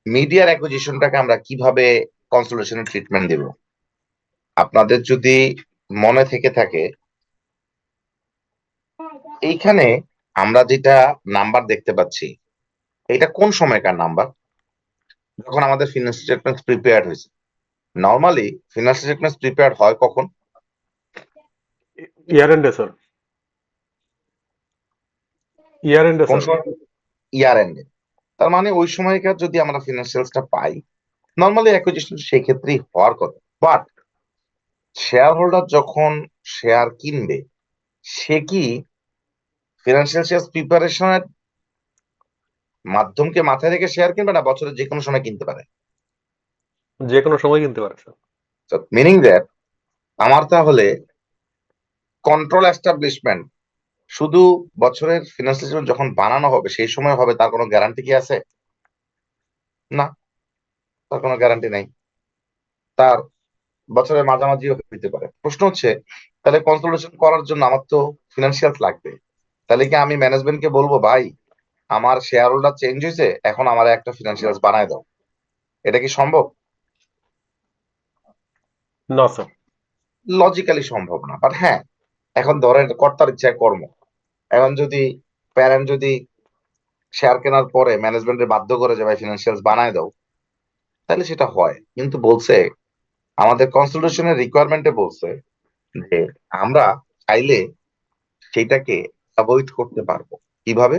মিডিয়ার অ্যাকুইজিশনটাকে আমরা কিভাবে কনসোলিডেশনের ট্রিটমেন্ট দেব। আপনাদের যদি মনে থেকে থাকে, এইখানে আমরা যেটা নাম্বার দেখতে পাচ্ছি, এটা কোন সময়কার নাম্বার? যখন আমাদের ফিনান্সিয়াল স্টেটমেন্ট প্রিপেয়ার্ড হয়েছে। নর্মালি ফিনান্সিয়াল স্টেটমেন্ট প্রিপেয়ার্ড হয় কখন? ইয়ার এন্ডে স্যার। ইয়ার এন্ডে কোন স্যার। সময়? ইয়ার এন্ডে। তার মানে ওই সময়কার যদি আমরা ফিনান্সিয়ালসটা পাই, নর্মালি অ্যাকুইজিশন সেই ক্ষেত্রেই হওয়ার কথা। বাট শেয়ার হোল্ডার যখন শেয়ার কিনবে, সে কি ফিনান্সিয়াল শেয়ার প্রিপারেশনের মাধ্যমকে মাথায় রেখে শেয়ার কিনবে, না বছরের যে কোনো সময় কিনতে পারে? যে কোনো সময় কিনতে পারে স্যার। মিনিং দ্যাট আমার তাহলে কন্ট্রোল এস্টাবলিশমেন্ট শুধু বছরের ফিনান্সিয়াল যখন বানানো হবে সেই সময় হবে, তার কোনো গ্যারান্টি কি আছে? না, তার কোনো গ্যারান্টি নাই। তার বছরের মাঝামাঝিও হইতে পারে। প্রশ্ন হচ্ছে, তাহলে কনসোলিডেশন করার জন্য আমার তো ফিনান্সিয়াল লাগবে। তাহলে কি আমি ম্যানেজমেন্টকে বলবো, ভাই আমার শেয়ার হোল্ডার চেঞ্জ হয়েছে, এখন আমার একটা ফিনান্সিয়ালস বানায় দাও? এটা কি সম্ভব? না স্যার। লজিক্যালি সম্ভব না। বাট হ্যাঁ, এখন ধরেন কর্তার ইচ্ছায় কর্ম। এখন যদি প্যারেন্ট যদি শেয়ার কেনার পরে ম্যানেজমেন্টের বাধ্য করে যে ভাই ফিনান্সিয়ালস বানায় দাও, তাহলে সেটা হয়। কিন্তু বলছে আমাদের কনসোলিডেশনের রিকোয়ারমেন্টে বলছে যে আমরা চাইলে সেটাকে অ্যাভয়েড করতে পারবো। কিভাবে?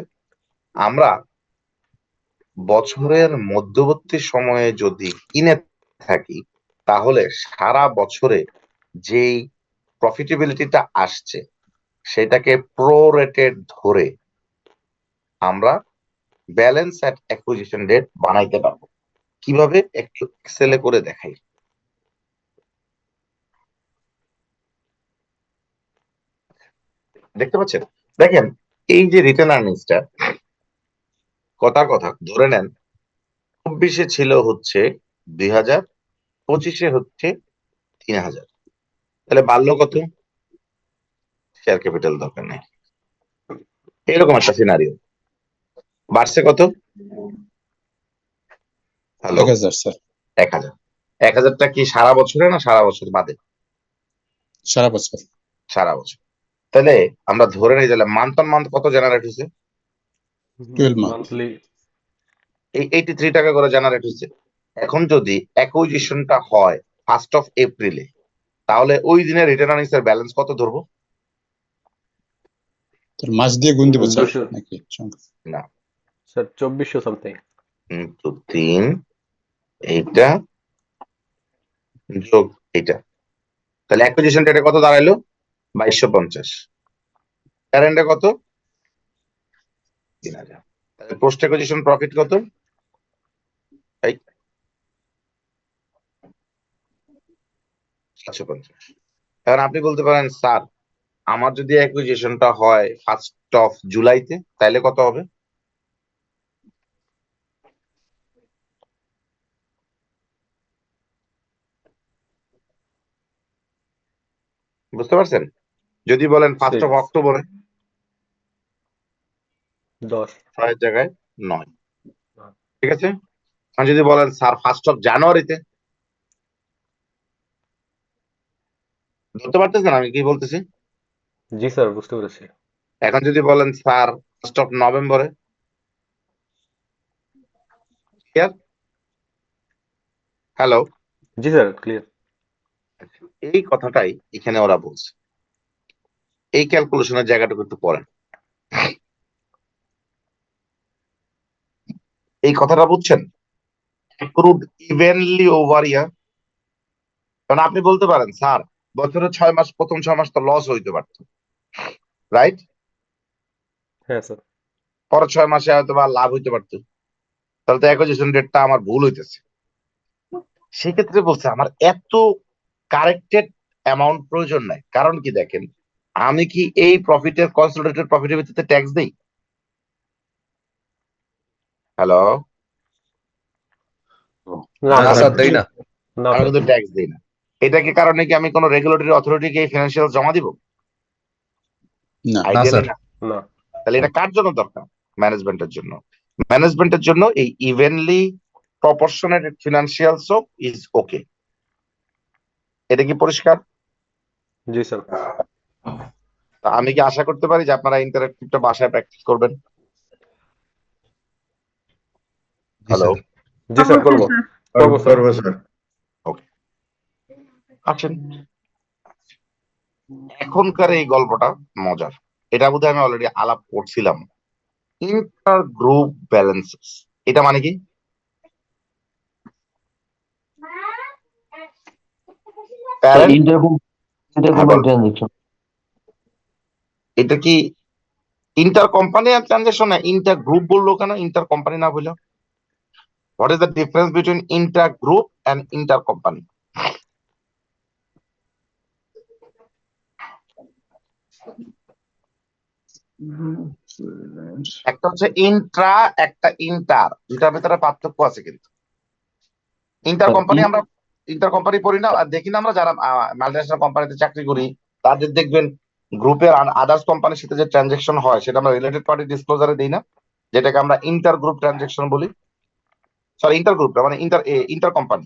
আমরা বছরের মধ্যবর্তী সময়ে যদি কিনে থাকি, তাহলে সারা বছরে যেই প্রফিটেবিলিটিটা আসছে সেটাকে প্রোরেটেড ধরে আমরা ব্যালেন্স এট অ্যাকুইজিশন ডেট বানাইতে পারবো। কিভাবে? একটু এক্সেলে করে দেখাই। দেখতে পাচ্ছেন? দেখেন, এই যে রিটার্ন আর্নিংসটা, কথার কথা ধরে নেন 24-এ ছিল হচ্ছে 2000, 25-এ হচ্ছে 3000, তাহলে বাড়লো কত? শেয়ার ক্যাপিটাল দরকার নেই, এরকম একটা সিনারিও। বাড়ছে কত? Hello, 1000 sir. 1000। 1000টা কি সারা বছরে না সারা বছর বাদে? সারা বছর। সারা বছর। তাহলে আমরা ধরে নিই, তাহলে মান্থ অন মান্থ কত জেনারেট হয়েছে? 12 month। মান্থলি এই 83 টাকা করে জেনারেট হয়েছে। এখন যদি অ্যাকুইজিশনটা হয় 1st of এপ্রিলে, তাহলে ওই দিনের রিটার্ন আর্নিংস এর ব্যালেন্স কত ধরবো? তোর মাস দিয়ে গুণ দিব স্যার 200 নাকি? না, স্যার, 2400 সামথিং। কিন্তু 3 এইটা যোগ এইটা, তাহলে অ্যাকুইজিশন রেটে কত দাঁড়াইলো? 2250। কারেন্টে কত? 3000। তাহলে পোস্ট অ্যাকুইজিশন প্রফিট কত? এই 750। এখন আপনি বলতে পারেন স্যার আমার যদি অ্যাকুইজিশনটা হয় 1st of জুলাইতে তাহলে কত হবে? বুঝতে পারছেন? যদি বলেন 1st of 6 অক্টোবরে, 10 6 জায়গায় 9, ঠিক আছে? আর যদি বলেন স্যার 1st of জানুয়ারিতে, বুঝতে পারতেছেন আমি কি বলতেছি? জি স্যার, বুঝতে পেরেছি। এখন যদি বলেন স্যার 1st of নভেম্বরে, ক্লিয়ার? হ্যালো, জি স্যার, ক্লিয়ার। এই কথাটাই এখানে ওরা বলছে। এই ক্যালকুলেশনের জায়গাটুকু একটু পড়েন। এই কথাটা বুঝছেন? অ্যাক্রুড ইভেনলি ওভার ইয়ার। কারণ আপনি বলতে পারেন স্যার বছরে 6 মাস, প্রথম 6 মাস তো লস হইতে পারতো, রাইট? হ্যাঁ স্যার। পরের 6 মাসে হয়তো বা লাভ হইতে পারতো, তাহলে তো অ্যাকুইজিশন রেটটা আমার ভুল হইতেছে। সেক্ষেত্রে বলছে আমার এত কারেক্টেড অ্যামাউন্ট প্রয়োজন নাই। কারণ কি দেখেন, আমি কি এই প্রফিটের কনসলিডেটেড প্রফিটের ভিত্তিতে ট্যাক্স দেই? হ্যালো, না না স্যার, স্যার দেই না। না আমি স্যার। কিন্তু ট্যাক্স দিই না। এটা কি কারণে কি আমি কোনো রেগুলেটরি অথরিটিকে এই ফিনান্সিয়াল জমা দিব? না। না আইডিয়ালি স্যার। না। না। তাহলে এটা কার জন্য দরকার? ম্যানেজমেন্টের জন্য। ম্যানেজমেন্টের জন্য এই ইভেনলি প্রপোর্শনেটেড ফিনান্সিয়ালস ইজ ওকে। এটা কি পরিষ্কার? জি স্যার। তা আমি কি আশা করতে পারি যে আপনারা ইন্টারেক্টিভটা বাসায় প্র্যাকটিস করবেন? জি হ্যালো, স্যার। জি স্যার, করবো করবো স্যার। করবো স্যার। ওকে, আছেন। এখনকার এই গল্পটা মজার। এটা বোধহয় আমি অলরেডি আলাপ করছিলাম। ইন্টার গ্রুপ ব্যালেন্সেস, এটা মানে কি? প্যারেন্ট, হ্যাঁ বল। ট্রানজেকশন। এটা কি ইন্টার কোম্পানি ট্রানজাকশন না ইন্টার গ্রুপ বললো কেন? ইন্টার কোম্পানি না বললো? What is the difference between inter group and inter company? একটা হচ্ছে ইন্ট্রা, একটা ইন্টার, দুটার ভিতরে পার্থক্য আছে কিন্তু। ইন্টার কোম্পানি আমরা ইন্টার কোম্পানি পড়ি না আর দেখি না আমরা, যারা মাল্টিন্যাশনাল কোম্পানিতে চাকরি করি তাদের দেখবেন গ্রুপের আদার্স কোম্পানির সাথে যে ট্রানজেকশন হয় সেটা আমরা রিলেটেড পার্টি ডিসক্লোজারে দিই না, যেটাকে আমরা ইন্টার গ্রুপ ট্রানজেকশন বলি। সরি, ইন্টার গ্রুপ মানে ইন্টার কোম্পানি।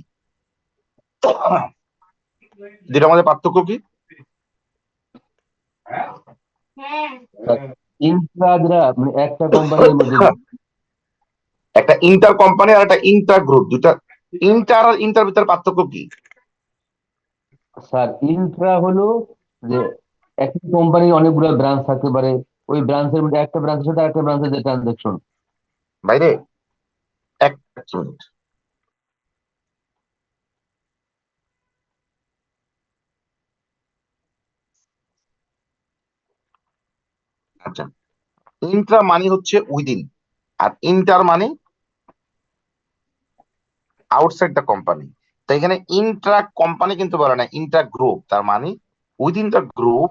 দুটার মধ্যে পার্থক্য কি? একটা কোম্পানির মধ্যে একটা ইন্টার কোম্পানি আর একটা ইন্টার গ্রুপ, দুটা ইন্টার আর ইন্টার ভিতরে পার্থক্য কি? স্যার, ইন্ট্রা হলো যে একই কোম্পানির অনেকগুলো ব্রাঞ্চ থাকতে পারে, ওই ব্রাঞ্চের মধ্যে একটা ব্রাঞ্চের সাথে একটা ব্রাঞ্চের যে ট্রানজাকশন। বাইরে এক মিনিট, আচ্ছা। ইন্ট্রা মানি হচ্ছে উইদিন, আর ইন্টার মানি আউটসাইড দ্য কোম্পানি। তো এখানে ইন্ট্রা কোম্পানি কিন্তু বলে না, ইন্টার গ্রুপ, তার মানে উইদিন দ্য গ্রুপ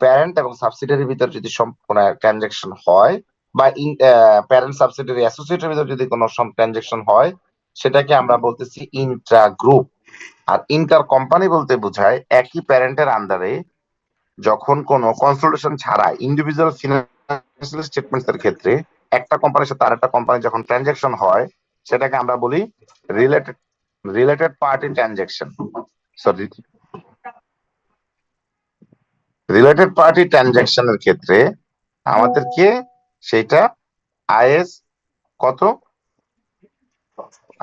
প্যারেন্ট এবং সাবসিডিয়ারির ভিতর যদি কোনো ট্রানজাকশন হয়, বা প্যারেন্ট সাবসিডিয়ারি অ্যাসোসিয়েটের ভিতর যদি কোনো ট্রানজাকশন হয়, সেটাকে আমরা বলতেছি ইন্ট্রা গ্রুপ। আর ইন্টার কোম্পানি বলতে বোঝায় একই প্যারেন্টের আন্ডারে যখন কোনো কনসোলিডেশন ছাড়া ইন্ডিভিজুয়াল ফিনান্সিয়াল স্টেটমেন্টস এর ক্ষেত্রে একটা কোম্পানির সাথে আরেকটা কোম্পানি যখন ট্রানজাকশন হয়, সেটাকে আমরা বলি related related party transaction. Sorry, related party ট্রানজাকশনের ক্ষেত্রে আমাদেরকে সেটা আইএস কত,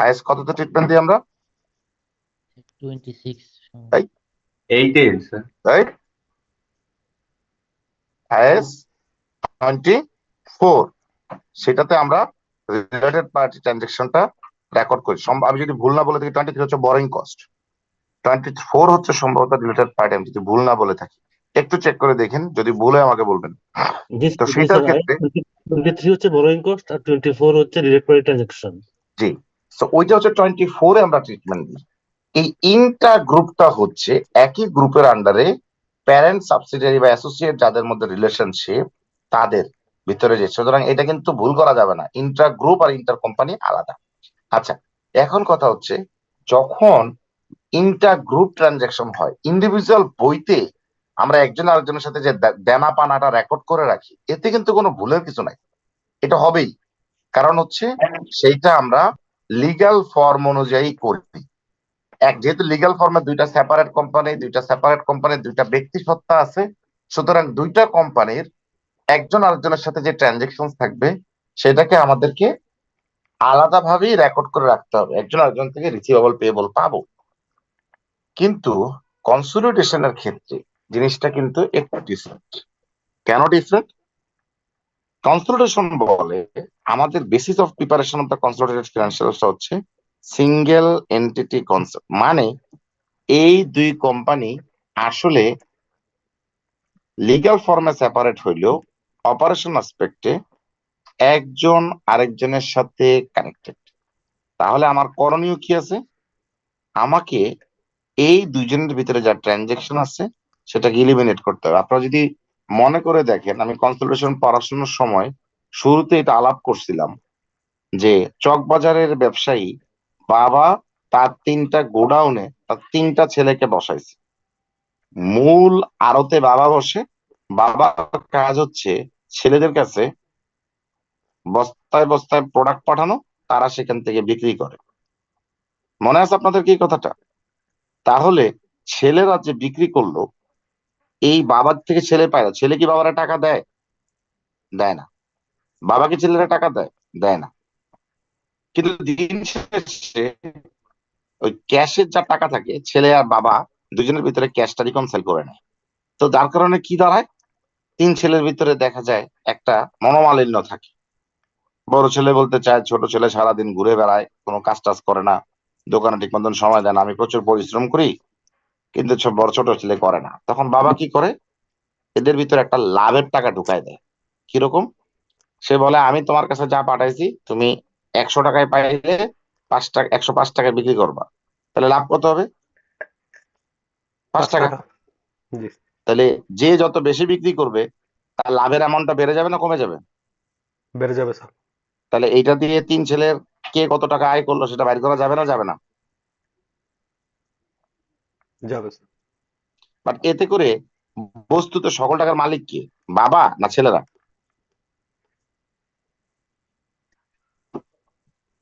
আইএস কততে ট্রিটমেন্ট দিই আমরা? 26। তাই 8 স্যার। তাই আইএস 24, সেটাতে আমরা রিলেটেড পার্টি ট্রানজাকশনটা রেকর্ড করি। আমি যদি ভুল না বলে থাকি 23 হচ্ছে বোরিং কস্ট, 24 হচ্ছে সম্ভবত রিলেটেড পার্টি, আমি যদি ভুল না বলে থাকি। একটু চেক করে দেখেন, যদি ভুল হয় আমাকে বলবেন। জি তো জি সেটার স্যার, ক্ষেত্রে 23 হচ্ছে বোরোইং কস্ট আর 24 হচ্ছে রিলেট পার্টি ট্রানজাকশন। জি, তো ওইটা হচ্ছে 24 এ আমরা ট্রিটমেন্ট দিই। এই ইন্টা গ্রুপটা হচ্ছে একই গ্রুপের আন্ডারে প্যারেন্ট, সাবসিডিয়ারি বা অ্যাসোসিয়েট যাদের মধ্যে রিলেশনশিপ তাদের ভিতরে যে, সুতরাং এটা কিন্তু ভুল করা যাবে না, ইন্টার গ্রুপ আর ইন্টার কোম্পানি আলাদা। আচ্ছা, এখন কথা হচ্ছে যখন ইন্টার গ্রুপ ট্রানজাকশন হয়, ইন্ডিভিজুয়াল বইতে আমরা একজন আরেকজনের সাথে যে দেনা পানাটা রেকর্ড করে রাখি, এতে কিন্তু কোনো ভুলের কিছু নাই, এটা হবেই। কারণ হচ্ছে সেইটা আমরা লিগ্যাল ফর্ম অনুযায়ী করি। যেহেতু লিগ্যাল ফর্মে দুইটা সেপারেট কোম্পানি, দুইটা ব্যক্তি সত্তা আছে, সুতরাং দুইটা কোম্পানির একজন আরেকজনের সাথে যে ট্রানজেকশন থাকবে সেটাকে আমাদেরকে আলাদাভাবেই রেকর্ড করে রাখতে হবে, একজন আরেকজন থেকে রিসিভেবল পেয়েবল পাবো। কিন্তু কনসোলিডেশনের ক্ষেত্রে জিনিসটা কিন্তু একটু ডিফারেন্ট। কেন ডিফারেন্ট? কনসোলিডেশন বলে আমাদের basis of preparation of the consolidated financials হচ্ছে সিঙ্গেল এন্টিটি কনসেপ্ট, মানে এই দুই কোম্পানি আসলে লিগ্যাল ফর্মে সেপারেট হইলেও অপারেশন আসপেক্টে একজন আরেকজনের সাথে কানেক্টেড। তাহলে আমার করণীয় কি আছে? আমাকে এই দুইজনের ভিতরে যা ট্রানজেকশন আছে সেটাকে ইলিমিনেট করতে হবে। আপনারা যদি মনে করে দেখেন, আমি কনসালটেশন পড়াশোনার সময় শুরুতে এটা আলাপ করছিলাম যে চকবাজারের ব্যবসায়ী বাবা তার 3টা গোডাউনে তার 3টা ছেলেকে বসাইছে। মূল আড়তে বাবা বসে, বাবার কাজ হচ্ছে ছেলেদের কাছে বস্তায় বস্তায় প্রোডাক্ট পাঠানো, তারা সেখান থেকে বিক্রি করে। মনে আছে আপনাদের কি কথাটা? তাহলে ছেলেরা যে বিক্রি করলো, এই বাবার থেকে ছেলে পায় না। ছেলে কি বাবারা টাকা দেয়? দেয় না। বাবাকে ছেলেরা টাকা দেয়? দেয় না। কিন্তু দিন শেষে ওই ক্যাশের যা টাকা থাকে ছেলে আর বাবা দুজনের ভিতরে ক্যাশটা রিকনসাইল করে নেয়। তো যার কারণে কি দাঁড়ায়, 3 ছেলের ভিতরে দেখা যায় একটা মনোমালিন্য থাকে। বড় ছেলে বলতে চায় ছোট ছেলে সারাদিন ঘুরে বেড়ায়, কোনো কাজ টাজ করে না, দোকানে ঠিক মতন সময় দেয় না, আমি প্রচুর পরিশ্রম করি, কিন্তু ছোট ছেলে করে না। তখন বাবা কি করে, এদের ভিতরে একটা লাভের টাকা ঢুকায় দেয়। কিরকম? সে বলে আমি তোমার কাছে যা পাঠাইছি তুমি 100 টাকায় পাইলে 5 টাকা 105 টাকায় বিক্রি করবা, তাহলে লাভ কত হবে? 5 5 টাকা। টাকা। জি, তাহলে যে যত বেশি বিক্রি করবে তার লাভের অ্যামাউন্টটা বেড়ে যাবে না কমে যাবে? বেড়ে যাবে স্যার। তাহলে এইটা দিয়ে 3 ছেলের কে কত টাকা আয় করলো সেটা বাইর করা যাবে না যাবে না? যাবে স্যার। বাট এতে করে বস্তুত সকল টাকার মালিক কে, বাবা না ছেলেরা?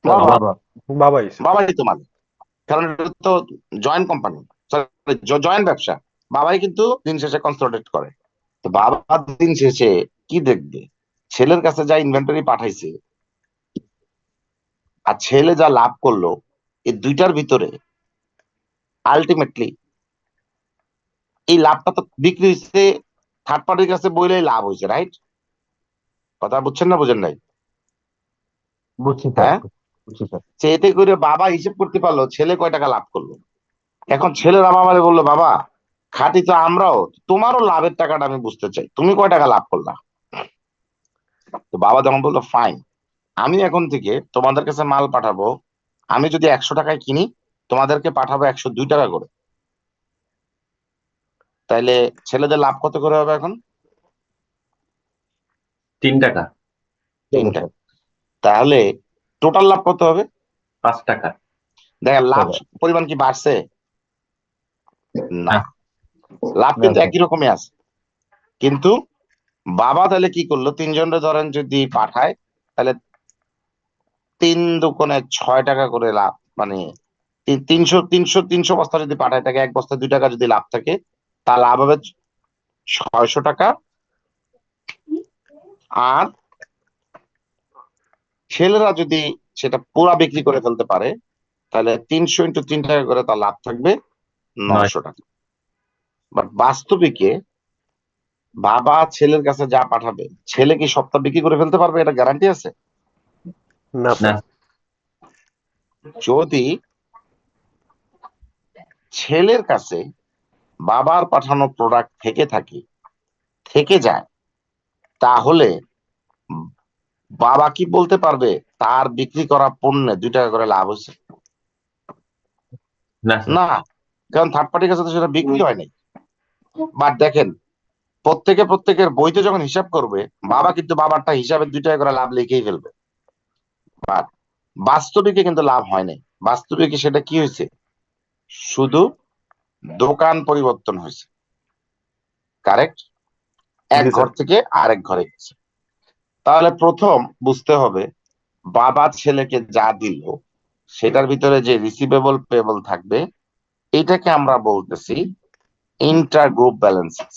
বলো। বাবা। বাবা। বাবাই স্যার। বাবাই তো মালিক, কারণ এটা তো জয়েন্ট কোম্পানি, জয়েন্ট ব্যবসা। বাবাই কিন্তু দিন শেষে কনসোলিডেট করে। তো বাবা দিন শেষে কি দেখবে, ছেলের কাছে যা ইনভেন্টরি পাঠাইছে আর ছেলে যা লাভ করলো, এই দুইটার ভিতরে আলটিমেটলি এই লাভটা তো বিক্রি হয়েছে থার্ড পার্টির কাছে বইলেই লাভ হয়েছে, রাইট? কথা বুঝছেন না বুঝেন নাই? বুঝছি স্যার, হ্যাঁ, বুঝছি স্যার। সে এতে করে বাবা হিসেব করতে পারলো ছেলে কয় টাকা লাভ করলো। এখন ছেলের বাবা আমারে বললো, বাবা খাটি তো আমরাও, তোমারও লাভের টাকাটা আমি বুঝতে চাই, তুমি কয় টাকা লাভ করলা? তো বাবা যখন বললো ফাইন, আমি এখন থেকে তোমাদের কাছে মাল পাঠাবো, আমি যদি 100 টাকায় কিনি তোমাদেরকে পাঠাবো 102 টাকা করে, তাইলে ছেলেদের লাভ কত করে হবে এখন? 3 টাকা। 3 টাকা। তাহলে টোটাল লাভ কত হবে? 5 টাকা। দেখেন লাভ টাকা। পরিমাণ কি বাড়ছে? না, না। লাভ না কিন্তু স্যার। একই রকমই আছে। কিন্তু বাবা তাহলে কি করলো, 3 জনের ধরেন যদি পাঠায় তাহলে 3 দুগুণে 6 টাকা করে লাভ, মানে 300 বস্তা যদি পাঠায় থাকে, এক বস্তা 2 টাকা যদি লাভ থাকে, তা লাভ হবে 600 টাকা। আর ছেলেরা যদি সেটা পুরা বিক্রি করে ফেলতে পারে তাহলে 300 ইন্টু 3 টাকা করে তার লাভ থাকবে 900 টাকা। বাট বাস্তবিকে বাবা ছেলের কাছে যা পাঠাবে ছেলে কি সপ্তাহ বিক্রি করে ফেলতে পারবে, এটা গ্যারান্টি আছে? না না। স্যার। যদি ছেলের কাছে বাবার পাঠানো প্রোডাক্ট থেকে যায়, তাহলে বাবা কি বলতে পারবে তার বিক্রি করা পণ্যে 2 টাকা করে লাভ হয়েছে? না স্যার। না, কারণ থার্ড পার্টির কাছে তো সেটা বিক্রি হয় নাই। বাট দেখেন, প্রত্যেকের বইতে যখন হিসাব করবে, বাবা কিন্তু বাবারটা হিসাবে 2 টাকা করে লাভ লিখেই ফেলবে। বাট বাস্তবিকে কিন্তু লাভ হয় নাই। বাস্তবিকে সেটা কি হয়েছে, শুধু দোকান পরিবর্তন হয়েছে। কারেক্ট? এক জি ঘর স্যার। থেকে আরেক ঘরে গেছে। তাহলে প্রথম বুঝতে হবে, বাবা ছেলেকে যা দিল সেটার ভিতরে যে রিসিভেবল পেবল থাকবে, এটাকে আমরা বলতেছি ইন্টার গ্রুপ ব্যালেন্সেস।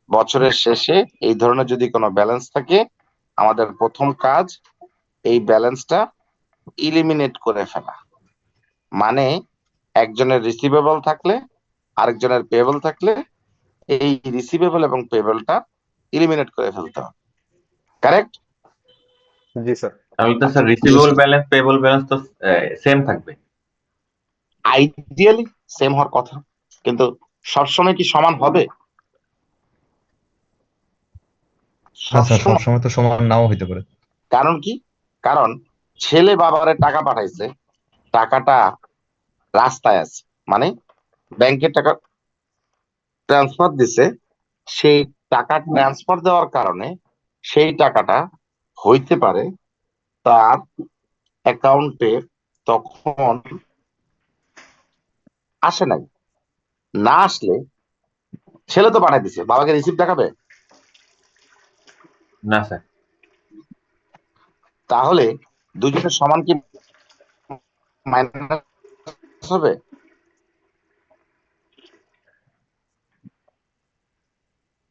বছরের শেষে এই ধরনের যদি কোনো ব্যালেন্স থাকে, আমাদের প্রথম কাজ এই ব্যালেন্সটা ইলিমিনেট করে ফেলা। মানে একজনের রিসিভেবল থাকলে, আরেকজনের পেবল থাকলে, এই রিসিভেবল এবং পেবলটা ইলিমিনেট করে ফেলতে হবে। কারেক্ট? জি স্যার। তাহলে তো স্যার আচ্ছা, রিসিভেবল ব্যালেন্স পেয়েবল ব্যালেন্স তো সেম থাকবে। আইডিয়ালি সেম হওয়ার কথা, কিন্তু সবসময় কি সমান হবে? না স্যার, সবসময়। সবসময় তো সমান নাও হইতে পারে। কারণ কি? কারণ ছেলে বাবারে টাকা পাঠাইছে, টাকাটা রাস্তায় আছে, মানে ব্যাংকে টাকা ট্রান্সফার দিছে। সেই টাকা ট্রান্সফার দেওয়ার কারণে সেই টাকাটা হইতে পারে তার অ্যাকাউন্টে তখন আসে নাই। না আসলে, ছেলে তো পাঠাই দিছে, বাবাকে রিসিভ দেখাবে? না স্যার। তাহলে দুজনের সমান কি মাইনাস হবে?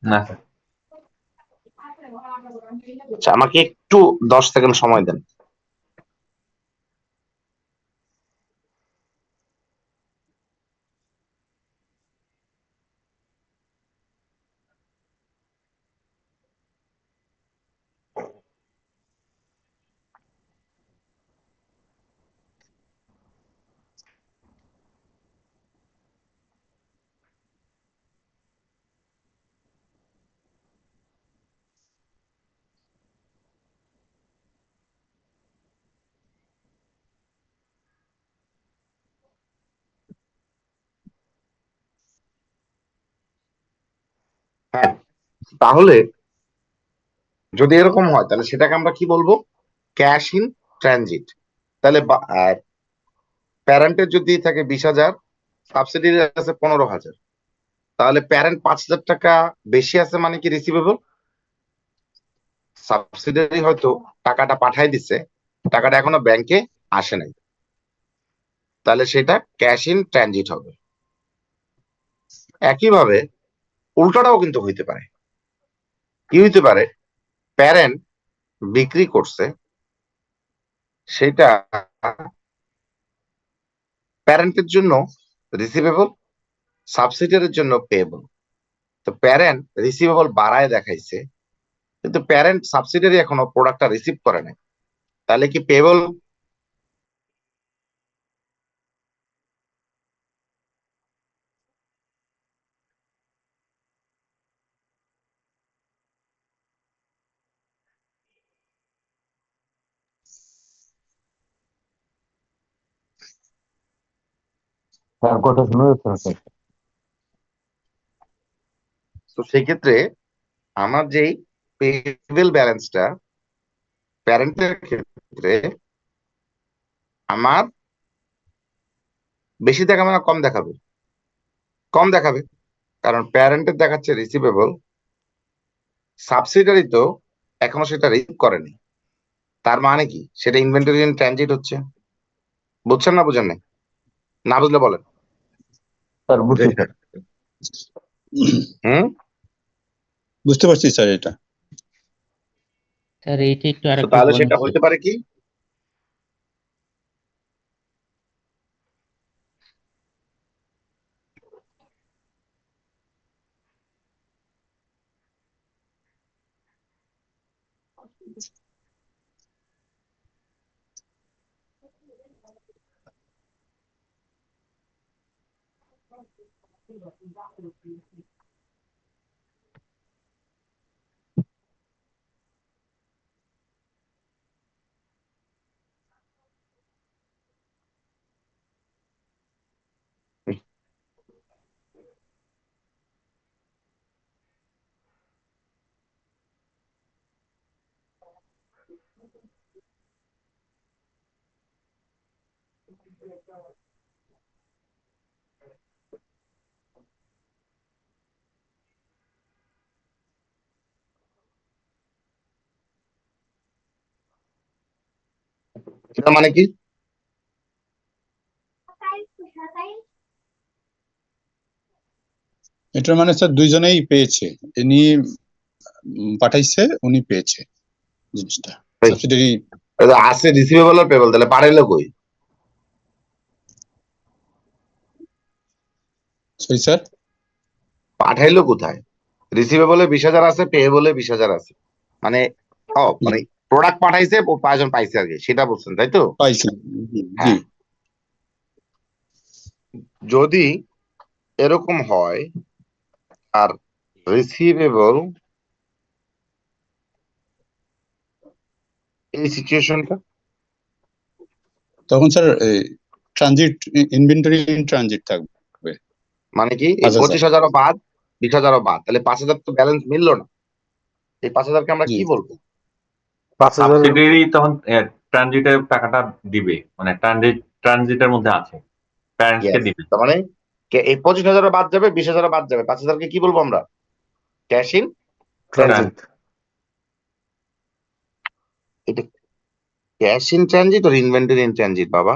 না স্যার। আচ্ছা, আমাকে একটু 10 সেকেন্ড সময় দেন। হ্যাঁ, তাহলে যদি এরকম হয়, তাহলে সেটাকে আমরা কি বলবো? Cash in transit. তাহলে প্যারেন্টের যদি থাকে 20,000, সাবসিডির আছে 15,000, তাহলে প্যারেন্ট 5,000 টাকা বেশি আছে, মানে কি রিসিভেবল? সাবসিডিয়ারি হয়তো টাকাটা পাঠাই দিচ্ছে, টাকাটা এখনো ব্যাংকে আসে নাই, তাহলে সেটা ক্যাশ ইন ট্রানজিট হবে। একইভাবে উল্টাটাও কিন্তু হইতে পারে। কি হইতে পারে? প্যারেন্ট বিক্রি করছে, সেটা প্যারেন্টের জন্য রিসিভেবল, সাবসিডিয়ারির জন্য পেয়েবল। তো প্যারেন্ট রিসিভেবল বাড়ায় দেখাইছে, কিন্তু প্যারেন্ট সাবসিডিয়ারি এখনো প্রোডাক্টটা রিসিভ করে নাই, তাহলে কি পেয়েবল? তার কথা শোনা যাচ্ছে না স্যার। তো সেক্ষেত্রে আমার যেই পেয়েবল ব্যালেন্সটা প্যারেন্টের ক্ষেত্রে আমার বেশি দেখাবে না কম দেখাবে? কম দেখাবে, কারণ প্যারেন্টের দেখাচ্ছে রিসিভেবল, সাবসিডিয়ারি তো এখনো সেটা রিসিভ করেনি। তার মানে কি সেটা ইনভেন্টরি ইন ট্রানজিট হচ্ছে। বুঝছেন না বুঝেন নাই? না বুঝলে বলেন। স্যার বুঝছি স্যার। হুম। বুঝতে পারছি স্যার এটা। স্যার এইটা একটু তো আরেকটু তাহলে বলেন সেটা স্যার। হইতে পারে কি? এটা মানে কি? এটার মানে স্যার দুইজনেই পেয়েছে, ইনি পাঠাইছে, উনি পেয়েছে জিনিসটা, এই, সাবসিডারি। এটা আছে রিসিভেবল আর পেবল, তাহলে পাঠাইলো কই? সরি স্যার, পাঠাইলো কোথায়? রিসিভেবলে 20,000 আছে, পেয়েবলে 20,000 আছে, মানে মানে প্রোডাক্ট পাঠাইছে, পাঁচজন পাইছে আর কি, সেটা বলছেন তাই তো? পাইছে। জি হ্যাঁ, যদি এরকম হয় আর রিসিভেবল এই সিচুয়েশনটা, তখন sir transit, inventory in transit থাকবে। মানে কি এই আচ্ছা স্যার, 25,000 বাদ, 20,000 বাদ, তাহলে 5,000 তো ব্যালেন্স মিললো না। এই 5,000কে আমরা জি কি বলবো? 5,000। সাবসিডিয়ারি তখন ট্রানজিটের টাকাটা দিবে, মানে ট্রানজিটের মধ্যে আছে, প্যারেন্টস কে ইয়েস, দিবে। তার মানে এই 25,000 বাদ যাবে, 20,000 বাদ যাবে, 5,000কে কি বলবো আমরা? Cash in transit. ট্রানজিট। এটা ক্যাশ ইন ট্রানজিট আর ইনভেন্টরি ইন ট্রানজিট বাবা।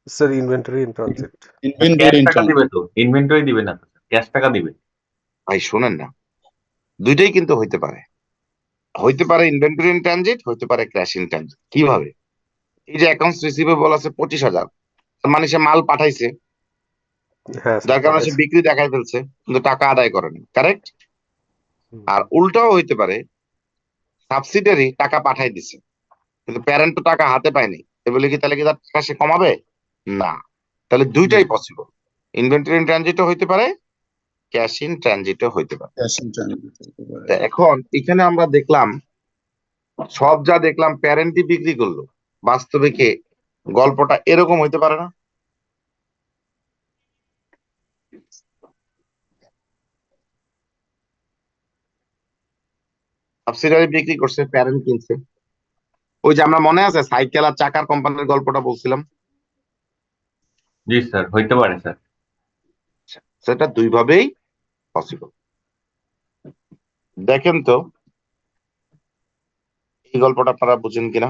Sir inventory in transit. Inventory cash in টাকা দিবে ট্রানজিট। তো, ইনভেন্টরি দিবে না, ক্যাশ টাকা দিবে। ভাই শোনেন না, দুইটাই কিন্তু হইতে পারে, হইতে পারে ইনভেন্টরি ইন ট্রানজিট, হইতে পারে ক্যাশ ইন ট্রানজিট। কিভাবে? এই যে অ্যাকাউন্টস রিসিভেবল আছে 25,000, তার মানে সে মাল পাঠাইছে, হ্যাঁ স্যার যার কারণে সে পাঠাইছে। বিক্রি দেখাই ফেলছে, কিন্তু টাকা আদায় করেনি, কারেক্ট? আর উল্টাও হইতে পারে, সাবসিডারি টাকা পাঠাই দিছে, কিন্তু প্যারেন্ট তো টাকা হাতে পায়নি, বলে কি তাহলে কি তার টাকা সে কমাবে? না। তাহলে দুইটাই পসিবল, ইনভেন্টরি ইন ট্রানজিটও হইতে পারে, ক্যাশ ইন ট্রানজিটও হইতে পারে। ক্যাশ ইন ট্রানজিট থাকতে পারে। তা এখন এখানে আমরা দেখলাম, সব যা দেখলাম প্যারেন্টই বিক্রি করলো, বাস্তবে কে গল্পটা এরকম হইতে পারে না? সাবসিডারি বিক্রি করছে, প্যারেন্ট কিনছে। ওই যে আমরা মনে আছে সাইকেল আর চাকার কোম্পানির গল্পটা বলছিলাম, জি স্যার, হইতে পারে স্যার। সেটা দুই ভাবেই পসিবল। দেখেন তো এই গল্পটা আপনারা বুঝেন কিনা,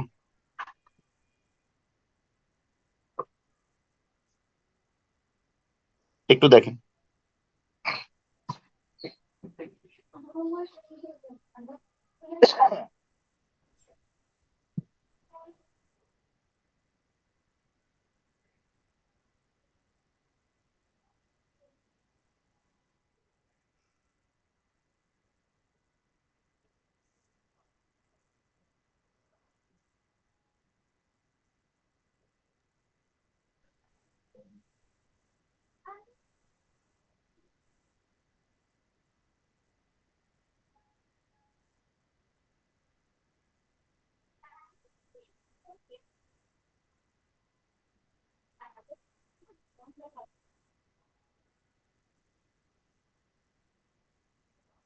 একটু দেখেন।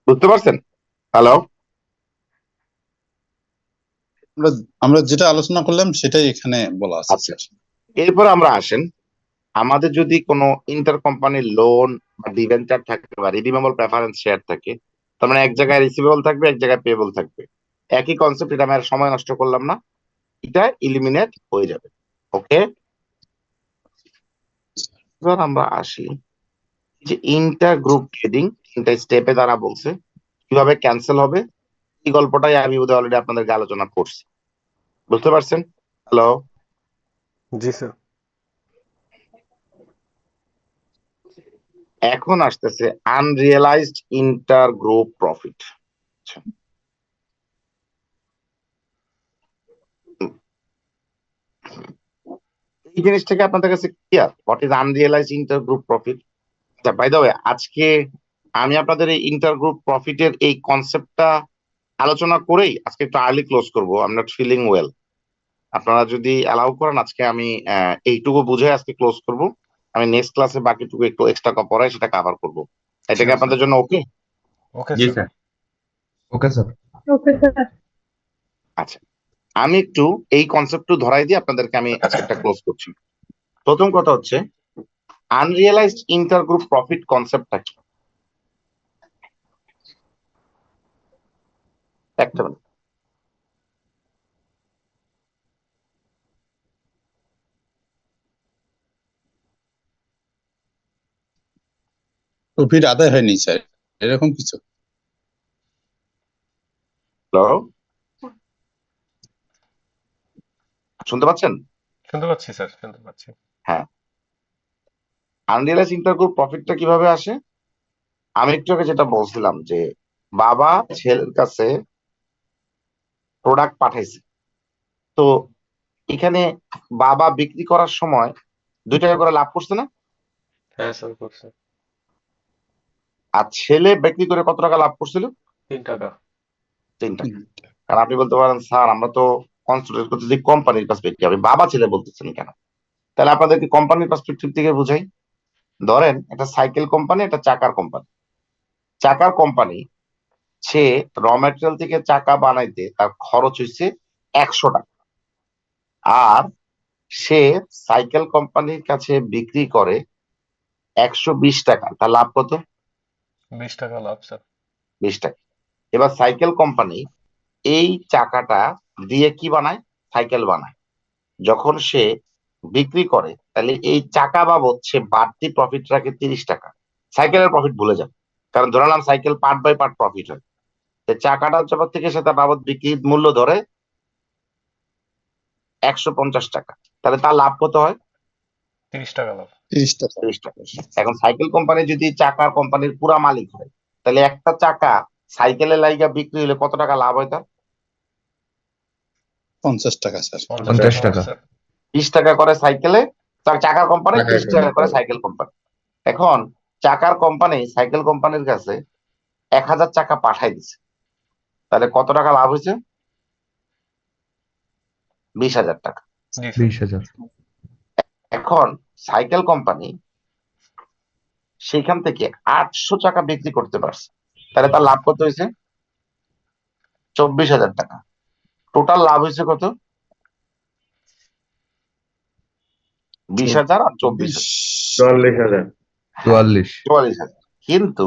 বুঝতে পারছেন? হ্যালো, আমরা আমরা যেটা আলোচনা করলাম সেটাই এখানে বলা আছে আচ্ছা, স্যার। এরপর আমরা আসেন, আমাদের যদি কোনো ইন্টার কোম্পানি লোন বা ডিবেঞ্চার থাকে বা রিডিমেবল প্রেফারেন্স শেয়ার থাকে, তার মানে এক জায়গায় রিসিভেবল থাকবে, এক জায়গায় পেয়েবল থাকবে, একই কনসেপ্ট, এটা আমি আর সময় নষ্ট করলাম না, এটা ইলিমিনেট হয়ে যাবে। ওকে, এবার আমরা আসি যে ইন্টার গ্রুপ ট্রেডিং, তিনটা স্টেপে তারা বলছে কিভাবে ক্যান্সেল হবে, এই গল্পটাই আমি অলরেডি আপনাদেরকে আলোচনা করছি, বুঝতে পারছেন? হ্যালো, জি স্যার। এখন আসতেছে আনরিয়েলাইজড ইন্টার গ্রুপ প্রফিট। এই জিনিসটাকে আপনাদের কাছে clear what is unrealised inter group profit? By the way, আজকে আমি আপনাদের এই ইন্টার গ্রুপ প্রফিটের এই কনসেপ্টটা আলোচনা করেই আজকে একটু আর্লি ক্লোজ করব। I am not feeling well. আপনারা যদি অ্যালাউ করেন আজকে আমি এইটুকু বুঝে আজকে ক্লোজ করব। আমি নেক্সট ক্লাসে বাকিটুকু একটু এক্সট্রা পড়াই সেটা কভার করব। এটা কি শিওর আপনাদের স্যার। জন্য ওকে? ওকে জি sir. Sir. Okay sir. Okay sir. আচ্ছা, আমি একটু এই কনসেপ্ট ধরাই দিয়ে আপনাদেরকে আমি আজকেরটা ক্লোজ করছি। প্রথম কথা হচ্ছে আনরিয়েলাইজড ইন্টার গ্রুপ প্রফিট কনসেপ্টটা কি? একটা মিনিট। প্রফিট আদায় হয়নি স্যার, এরকম কিছু? হ্যালো, শুনতে পাচ্ছেন? শুনতে পাচ্ছি স্যার, শুনতে পাচ্ছি। হ্যাঁ, আনরিয়েলাইজ ইন্টার গ্রুপ প্রফিটটা কিভাবে আসে? আমি একটু আগে যেটা বলছিলাম যে বাবা ছেলের কাছে প্রোডাক্ট পাঠাইছে, তো এখানে বাবা বিক্রি করার সময় 2 টাকা করে লাভ করছে না? হ্যাঁ স্যার, করছে। আর ছেলে বিক্রি করে কত টাকা লাভ করছিল? 3 টাকা। 3 টাকা। আর আপনি বলতে পারেন স্যার আমরা তো কনসিডার করতেছি কোম্পানির পার্সপেক্টিভ, আপনি বাবা ছেলে বলতেছেন কেন? তাহলে আপনাদেরকে কোম্পানির পার্সপেক্টিভ থেকে বুঝাই। ধরেন একটা সাইকেল কোম্পানি, একটা চাকার কোম্পানি। চাকার কোম্পানি সে র ম্যাটেরিয়াল থেকে চাকা বানাইতে তার খরচ হয়েছে 100 টাকা, আর সে সাইকেল কোম্পানির কাছে বিক্রি করে 120 টাকা। তার লাভ কত? 20 টাকা লাভ স্যার। 20 টাকা। এবার সাইকেল কোম্পানি এই চাকাটা দিয়ে কি বানায়? সাইকেল বানায়। যখন সে বিক্রি করে তাহলে এই চাকা বাবদ সে বাড়তি প্রফিট রাখে 30 টাকা। সাইকেলের প্রফিট ভুলে যাবে, কারণ ধরলাম cycle part by part profit হয়। চাকাটা জগৎ থেকে সে তার বাবদ বিক্রির মূল্য ধরে 150 টাকা। তাহলে তার লাভ কত হয়? 30 টাকা লাভ। 30 টাকা। 30 টাকা। এখন সাইকেল কোম্পানি যদি চাকা কোম্পানির পুরা মালিক হয়, তাহলে একটা চাকা সাইকেলের লাইগা বিক্রি হলে কত টাকা লাভ হয় তার? 50 টাকা স্যার। 50 টাকা স্যার। 20 টাকা করে সাইকেলে, তার চাকার কোম্পানি 30 টাকা করে সাইকেল কোম্পানি। এখন চাকার কোম্পানি সাইকেল কোম্পানির কাছে 1000 চাকা পাঠাই দিছে, তাহলে কত টাকা লাভ হয়েছে? 20,000 টাকা। জি স্যার। 20,000। এখন সাইকেল কোম্পানি সেখান থেকে 800 টাকা বিক্রি করতে পারছে, তাহলে তার লাভ কত হয়েছে? 24,000 টাকা। টোটাল লাভ হয়েছে কত? 20,000 আর 24,000। 44,000। 44,000। কিন্তু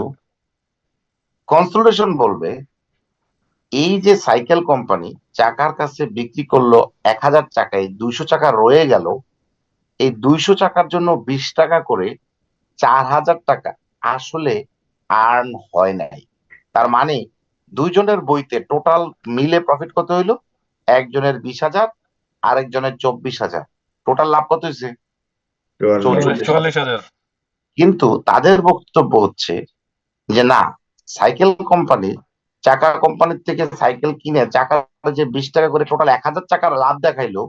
কনসোলিডেশন বলবে এই যে সাইকেল কোম্পানি চাকার কাছে বিক্রি করলো 1000 টাকায়, 200 টাকা রয়ে গেল। এই 200 টাকার জন্য 20 টাকা করে 4000 টাকা আসলে আর্ন হয় নাই। তার মানে দুইজনের বইতে টোটাল মিলে প্রফিট কত হইলো? একজনের 20,000, আরেকজনের 24,000। টোটাল লাভ কত হয়েছে? 44,000। 44,000। কিন্তু তাদের বক্তব্য হচ্ছে যে না, সাইকেল কোম্পানি চাকা কোম্পানির থেকে সাইকেল কিনে চাকা যে 20 টাকা করে টোটাল 1000 টাকার লাভ দেখাইলো,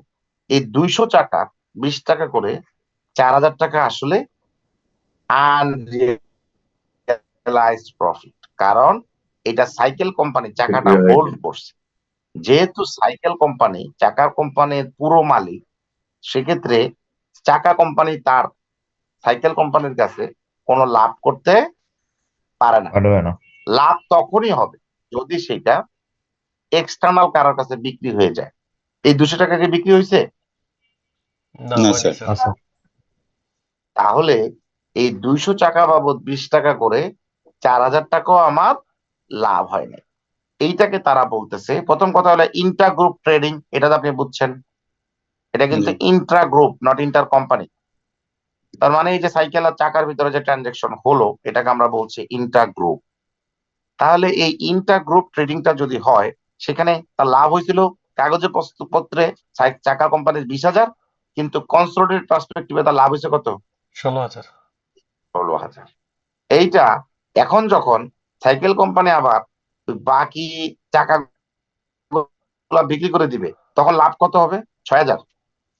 এই 200 টাকা 20 টাকা করে 4000 টাকা আসলে আনরিয়েলাইজড প্রফিট। কারণ এটা সাইকেল কোম্পানি চাকাটা হোল্ড করছে। যেহেতু সাইকেল কোম্পানি চাকার কোম্পানির পুরো মালিক, সেক্ষেত্রে চাকা কোম্পানি তার সাইকেল কোম্পানির কাছে কোনো লাভ করতে পারে না। লাভ তখনই হবে যদি সেটা এক্সটার্নাল কারোর কাছে বিক্রি হয়ে যায়। এই 200 টাকা কি বিক্রি হয়েছে? না, না হয়নি স্যার। স্যার। তাহলে এই 200 টাকা বাবদ 20 টাকা করে 4000 টাকাও আমার লাভ হয় না। এইটাকে তারা বলতেছে, প্রথম কথা হলো ইন্টার গ্রুপ ট্রেডিং। এটা তো আপনি বুঝছেন, এটা কিন্তু জি। Intra group, not inter company. তার মানে এই যে সাইকেল আর চাকার ভিতরে যে ট্রানজেকশন হলো এটাকে আমরা বলছি ইন্টার গ্রুপ। তাহলে এই ইন্টার গ্রুপ ট্রেডিংটা যদি হয়, সেখানে তার লাভ হয়েছিল কাগজে পত্রে চাকা কোম্পানির 20,000, কিন্তু কনসোলিডেটেড পার্সপেক্টিভে তার লাভ হয়েছে কত? 16,000। 16,000। এইটা এখন যখন সাইকেল কোম্পানি আবার বাকি চাকা বিক্রি করে দিবে, তখন লাভ কত হবে? 6,000?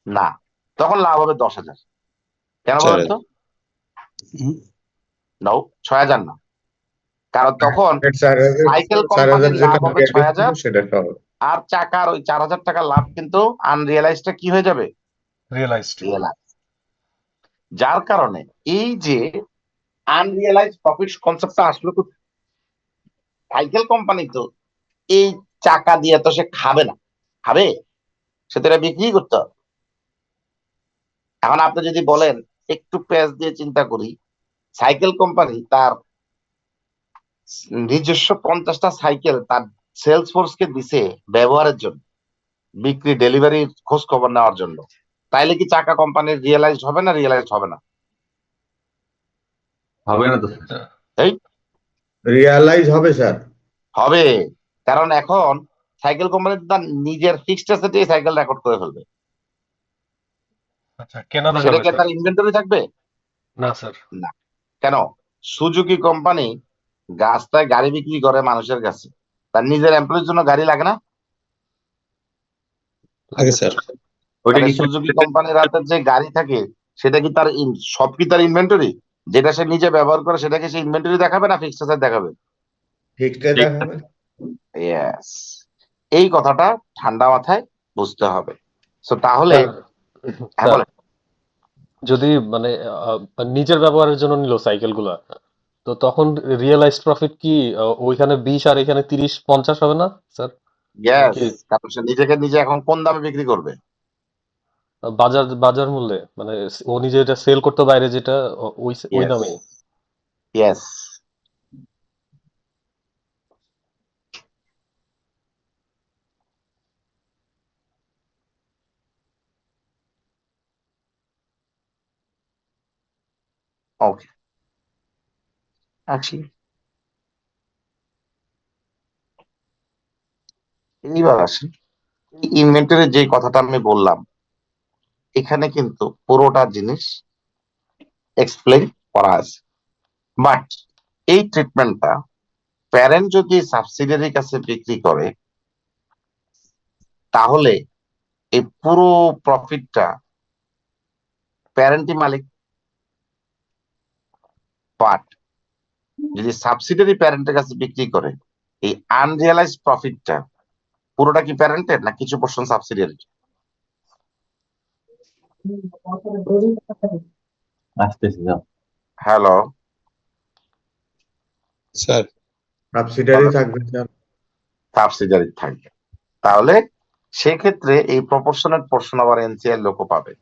না, তখন লাভ হবে 10,000। কেন চার বলেন তো? নাও 6,000 না, কারণ তখন সাইকেল কোম্পানির লাভ হবে 6,000 সেটা সহ আর চাকার ওই 4,000 টাকা লাভ কিন্তু আনরিয়েলাইজটা কি হয়ে যাবে? রিয়েলাইজড। রিয়েলাইজ। যার কারণে এই যে আনরিয়েলাইজ প্রফিট কনসেপ্টটা আসলো তো, সাইকেল কোম্পানি তো এই চাকা দিয়ে তো সে খাবে না, খাবে? সে তো এটা বিক্রি করতে হবে। এখন আপনি যদি বলেন একটু পেঁয়াজ দিয়ে চিন্তা করি, সাইকেল কোম্পানি তার নিজস্ব 50টা সাইকেল তার সেলস ফোর্সকে দিছে ব্যবহারের জন্য, বিক্রি ডেলিভারির খোঁজ খবর নেওয়ার জন্য, তাইলে কি চাকা কোম্পানির রিয়েলাইজড হবে না রিয়েলাইজড হবে না? হবে না তো স্যার। এই রিয়ালাইজ হবে স্যার। হবে, কারণ এখন সাইকেল কোম্পানি তার নিজের ফিক্সড অ্যাসেটে সাইকেল রেকর্ড করে ফেলবে। আচ্ছা, কেনা তো সেটা যাবে কি স্যার? তার ইনভেন্টরি থাকবে? না স্যার। না। কেন? সুজুকি কোম্পানি রাস্তায় গাড়ি বিক্রি করে মানুষের কাছে, তার নিজের এমপ্লয়ির জন্য গাড়ি লাগে না? আগে স্যার ওইটা তাহলে কি সুজুকি কোম্পানির হাতে যে গাড়ি থাকে সেটা কি তার সব কি তার ইনভেন্টরি? যেটা সে নিজে ব্যবহার করে সেটাকে সে ইনভেন্টরি দেখাবে না ফিক্সড অ্যাসেট দেখাবে? ফিক্সড দেখাবে। ইয়েস, এই কথাটা ঠান্ডা মাথায় বুঝতে হবে। সো তাহলে স্যার, হ্যাঁ স্যার, বলেন। যদি মানে নিজের ব্যবহারের জন্য নিল সাইকেল গুলা, তো তখন রিয়েলাইজড প্রফিট কি ওইখানে 20 আর এখানে 30-50 হবে না স্যার? ইয়েস, নাকি কারণ সে নিজেকে নিজে এখন কোন দামে বিক্রি করবে? বাজার বাজার মূল্যে, মানে ও নিজে এটা সেল করতে বাইরে যেটা ওই ওই ইয়েস, দামেই? ইয়েস। ওকে, আছি। এইবার আসি ইনভেন্টরি যে কথাটা আমি বললাম, এখানে কিন্তু পুরোটা জিনিস এক্সপ্লেন করা আছে। বাট এই ট্রিটমেন্টটা প্যারেন্ট যদি সাবসিডিয়ারির কাছে বিক্রি করে, তাহলে এই পুরো প্রফিটটা প্যারেন্টই মালিক। বাট যদি সাবসিডিয়ারি প্যারেন্টের কাছে বিক্রি করে, এই আনরিয়েলাইজ প্রফিটটা পুরোটা কি প্যারেন্টের না কিছু পোর্শন সাবসিডিয়ারি? আসতেছি যাও। হ্যালো স্যার সাবসিডিয়ারি থাকবে স্যার। সাবসিডিয়ারি থাকবে, তাহলে সেক্ষেত্রে এই প্রপোর্শনেট পোর্শন আবার এনসিআর লোকও পাবে।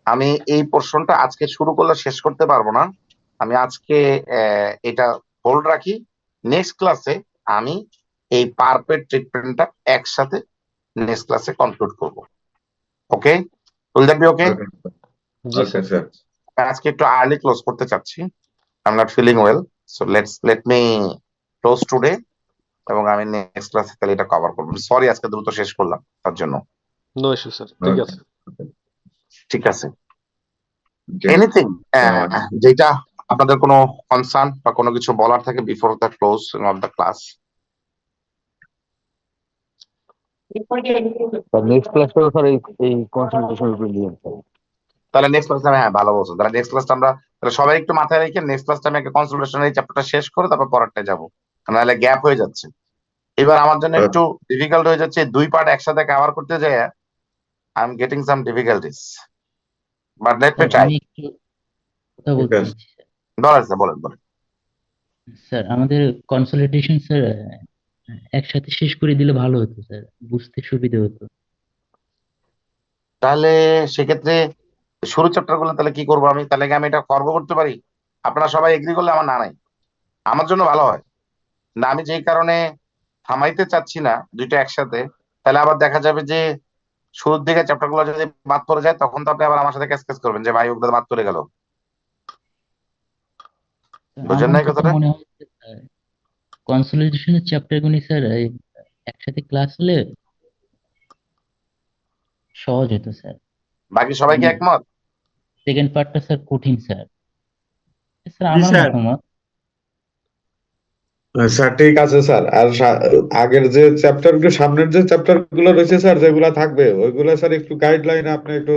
আমি এই পোর্শনটা আজকে শুরু করলে শেষ করতে পারবো না, আমি আজকে এটা হোল্ড রাখি। নেক্সট ক্লাসে আমি এই পারপেট ট্রিটমেন্টটা একসাথে নেক্সট ক্লাসে কনক্লুড করব। Okay, will that be okay? জি স্যার। আজকে একটু আর্লি ক্লোজ করতে চাচ্ছি, I am not feeling well, so let me close today, এবং আমি নেক্সট ক্লাসে তাহলে এটা কভার করবো। সরি আজকে দ্রুত শেষ করলাম তার জন্য। নো ইস্যু স্যার, ঠিক আছে। ঠিক আছে, এনিথিং যেটা আপনাদের কোনো কনসার্ন বা কোনো কিছু বলার থাকে before the close of the class? Next ক্লাসটা স্যার এই কনসেন্ট্রেশন উপরে নিয়ে তাহলে নেক্সট ক্লাসে আমি, হ্যাঁ ভালো বলছো, তাহলে নেক্সট ক্লাসটা আমরা তাহলে সবাই একটু মাথায় রেখে নেক্সট ক্লাসটা আমি একটা কনসালটেশন এই চ্যাপ্টারটা শেষ করে তারপর পরেরটায় যাবো, নাহলে গ্যাপ হয়ে যাচ্ছে। এবার আমার জন্য একটু ডিফিকাল্ট হয়ে যাচ্ছে, দুই পার্ট একসাথে কভার করতে যাই, I am getting some difficulties, but let me try. আমি একটু কথা বলতে চাচ্ছি বলেন স্যার, বলেন বলেন। স্যার। আমাদের কনসলিডেশন স্যার একসাথে শেষ করে দিলে ভালো হতো স্যার, বুঝতে সুবিধা হতো। তাহলে সেক্ষেত্রে শুরু চ্যাপ্টার গুলো তাহলে কি করবো আমি? তাহলে কি আমি এটা করবো করতে পারি? আপনারা সবাই এগ্রি করলে আমার না নাই, আমার জন্য ভালো হয় না। আমি যেই কারণে থামাইতে চাচ্ছি না দুইটা একসাথে, তাহলে আবার দেখা যাবে যে শুরুর দিকে চ্যাপ্টার গুলো যদি বাদ পড়ে যায়, তখন তো আপনি আবার আমার সাথে ক্যাচ করবেন যে ভাই ওগুলো বাদ পড়ে গেল। বুঝেন আমার না এই কাছে কথাটা? মনে হয় কনসলিডেশনের চ্যাপ্টার গুলি স্যার একসাথে ক্লাস হলে সহজ হতো স্যার। বাকি সবাই কি একমত? সেকেন্ড পার্টটা স্যার কঠিন স্যার। স্যার আমার মতামত। স্যার ঠিক আছে স্যার, আর আগের যে চ্যাপ্টার গুলো, সামনের যে চ্যাপ্টার গুলো রয়েছে স্যার, যেগুলা থাকবে ওইগুলো স্যার একটু গাইডলাইন আপনি একটু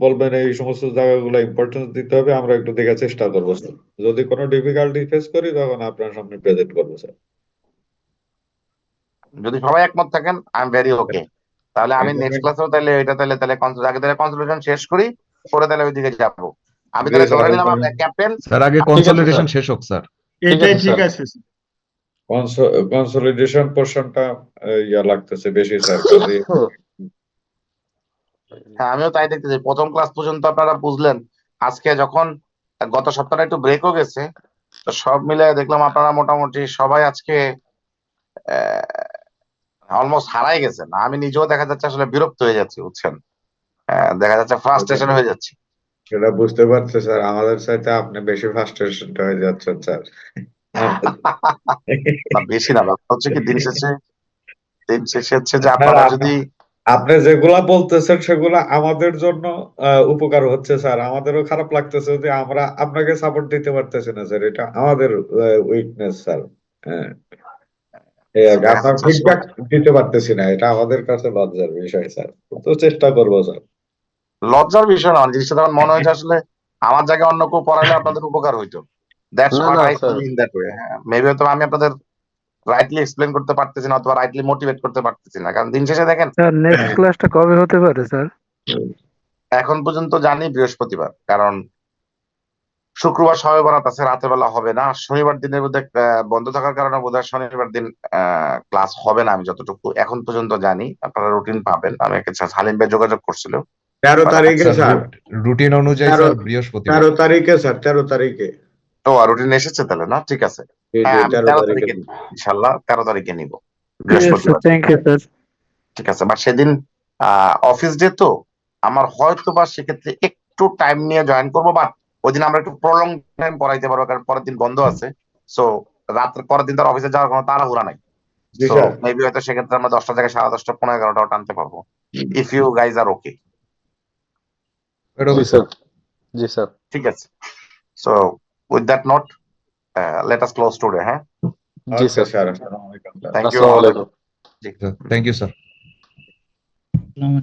বলবেন এই সমস্ত জায়গাগুলো ইম্পর্টেন্স দিতে হবে, আমরা একটু দেখার চেষ্টা করবো স্যার। যদি কোনো ডিফিকাল্টি ফেস করি তখন আপনার সামনে প্রেজেন্ট করবো স্যার। যদি সবাই একমত থাকেন আই এম ভেরি ওকে। তাহলে আমি একদম নেক্সট ক্লাসেও তাহলে এটা তাহলে আগে তাহলে কনসালটেশন শেষ করি, পরে তাহলে ওইদিকে যাবো। আমি জি তাহলে স্যার, ধরে নিলাম আপনার ক্যাপ্টেন। স্যার আগে ঠিক আছে কনসলিডেশন স্যার, শেষ হোক স্যার। ঠিক এটাই আছে ঠিক স্যার। আছে স্যার। কনসলিডেশন পোর্শনটা ইয়া লাগতেছে বেশি স্যার, কাজে হ্যাঁ আমিও তাই দেখতেছি, প্রথম ক্লাস পর্যন্ত আপনারা বুঝলেন। আজকে যখন গত সপ্তাহে একটু ব্রেকও গেছে, তো সব মিলে দেখলাম আপনারা মোটামুটি সবাই আজকে অলমোস্ট হারাই গেছেন। আমি নিজেও দেখা যাচ্ছে আসলে বিরক্ত হয়ে যাচ্ছি, বুঝছেন। দেখা যাচ্ছে ফ্রাস্ট্রেশন হয়ে যাচ্ছে। সেটা বুঝতে পারছি স্যার, আমাদের সাথে আপনি বেশি ফ্রাস্ট্রেশন হয়ে যাচ্ছেন স্যার। না বেশি না, ব্যাপার হচ্ছে কি দিন শেষে হচ্ছে যে স্যার, আপনারা যদি আপনি যেগুলা বলতেছেন সেগুলা আমাদের জন্য উপকার হচ্ছে স্যার, আমাদেরও খারাপ লাগতেছে যে আমরা আপনাকে সাপোর্ট দিতে পারতেছি না স্যার, এটা আমাদের উইকনেস স্যার। হ্যাঁ, এই আর কি, দেখা আপনার যাচ্ছে ফিডব্যাক দিতে পারতেছি না, এটা আমাদের কাছে লজ্জার বিষয় স্যার, তো চেষ্টা করবো স্যার। লজ্জার বিষয় না, জিনিসটা তখন মনে হয়েছে আসলে আমার জায়গায় অন্য কেউ পড়াইলে আপনাদের উপকার হইতো। দ্যাটস না হোয়াট না I sir, fill in that way. Maybe হয়তো আমি আপনাদের রাইটলি এক্সপ্লেন করতে পারতেছি না অথবা রাইটলি মোটিভেট করতে পারতেছি না, কারণ দিন শেষে দেখেন স্যার নেক্সট ক্লাসটা কবে হতে পারে স্যার? এখন পর্যন্ত জানি বৃহস্পতিবার, কারণ শুক্রবার শবে বরাত আছে, রাতের বেলা হবে না। শনিবার দিনের মধ্যে বন্ধ থাকার কারণে বোধহয় শনিবার দিন ক্লাস হবে না, আমি যতটুকু এখন পর্যন্ত জানি। আপনারা রুটিন পাবেন, আমি হালিম ভাই যোগাযোগ করছিল। 13 তারিখে স্যার স্যার, রুটিন অনুযায়ী স্যার বৃহস্পতিবার। 13 তারিখে স্যার, 13 তারিখে। তো রুটিন এসেছে তাহলে না, ঠিক আছে। জি জি, হ্যাঁ আমি 13 13 তারিখে। তারিখে নিব, ইনশাল্লাহ 13 তারিখে নিব, ঠিক আছে বৃহস্পতিবার। Thank you sir. ঠিক আছে, বাট সেদিন অফিস ডে তো আমার হয়তো বা সেক্ষেত্রে একটু টাইম নিয়ে জয়েন করবো, বাট ওই দিন আমরা একটু প্রলং টাইম পড়াইতে পারবো, কারণ পরের দিন বন্ধ আছে। সো রাত্রে পরের দিন তার অফিসে যাওয়ার কোনো তাড়াহুড়া নাই। জি সো স্যার। মেবি হয়তো সেক্ষেত্রে আমরা 10টা জায়গায় 10:30 11:30 টানতে পারবো, if you guys are okay. জি স্যার, জি স্যার। ঠিক আছে, so with that note let us close today. হ্যাঁ, জি ওকে স্যার, স্যার, আসসালামু আলাইকুম স্যার। Thank you. আসসালামু আলাইকুম। Thank you sir. আসসালামু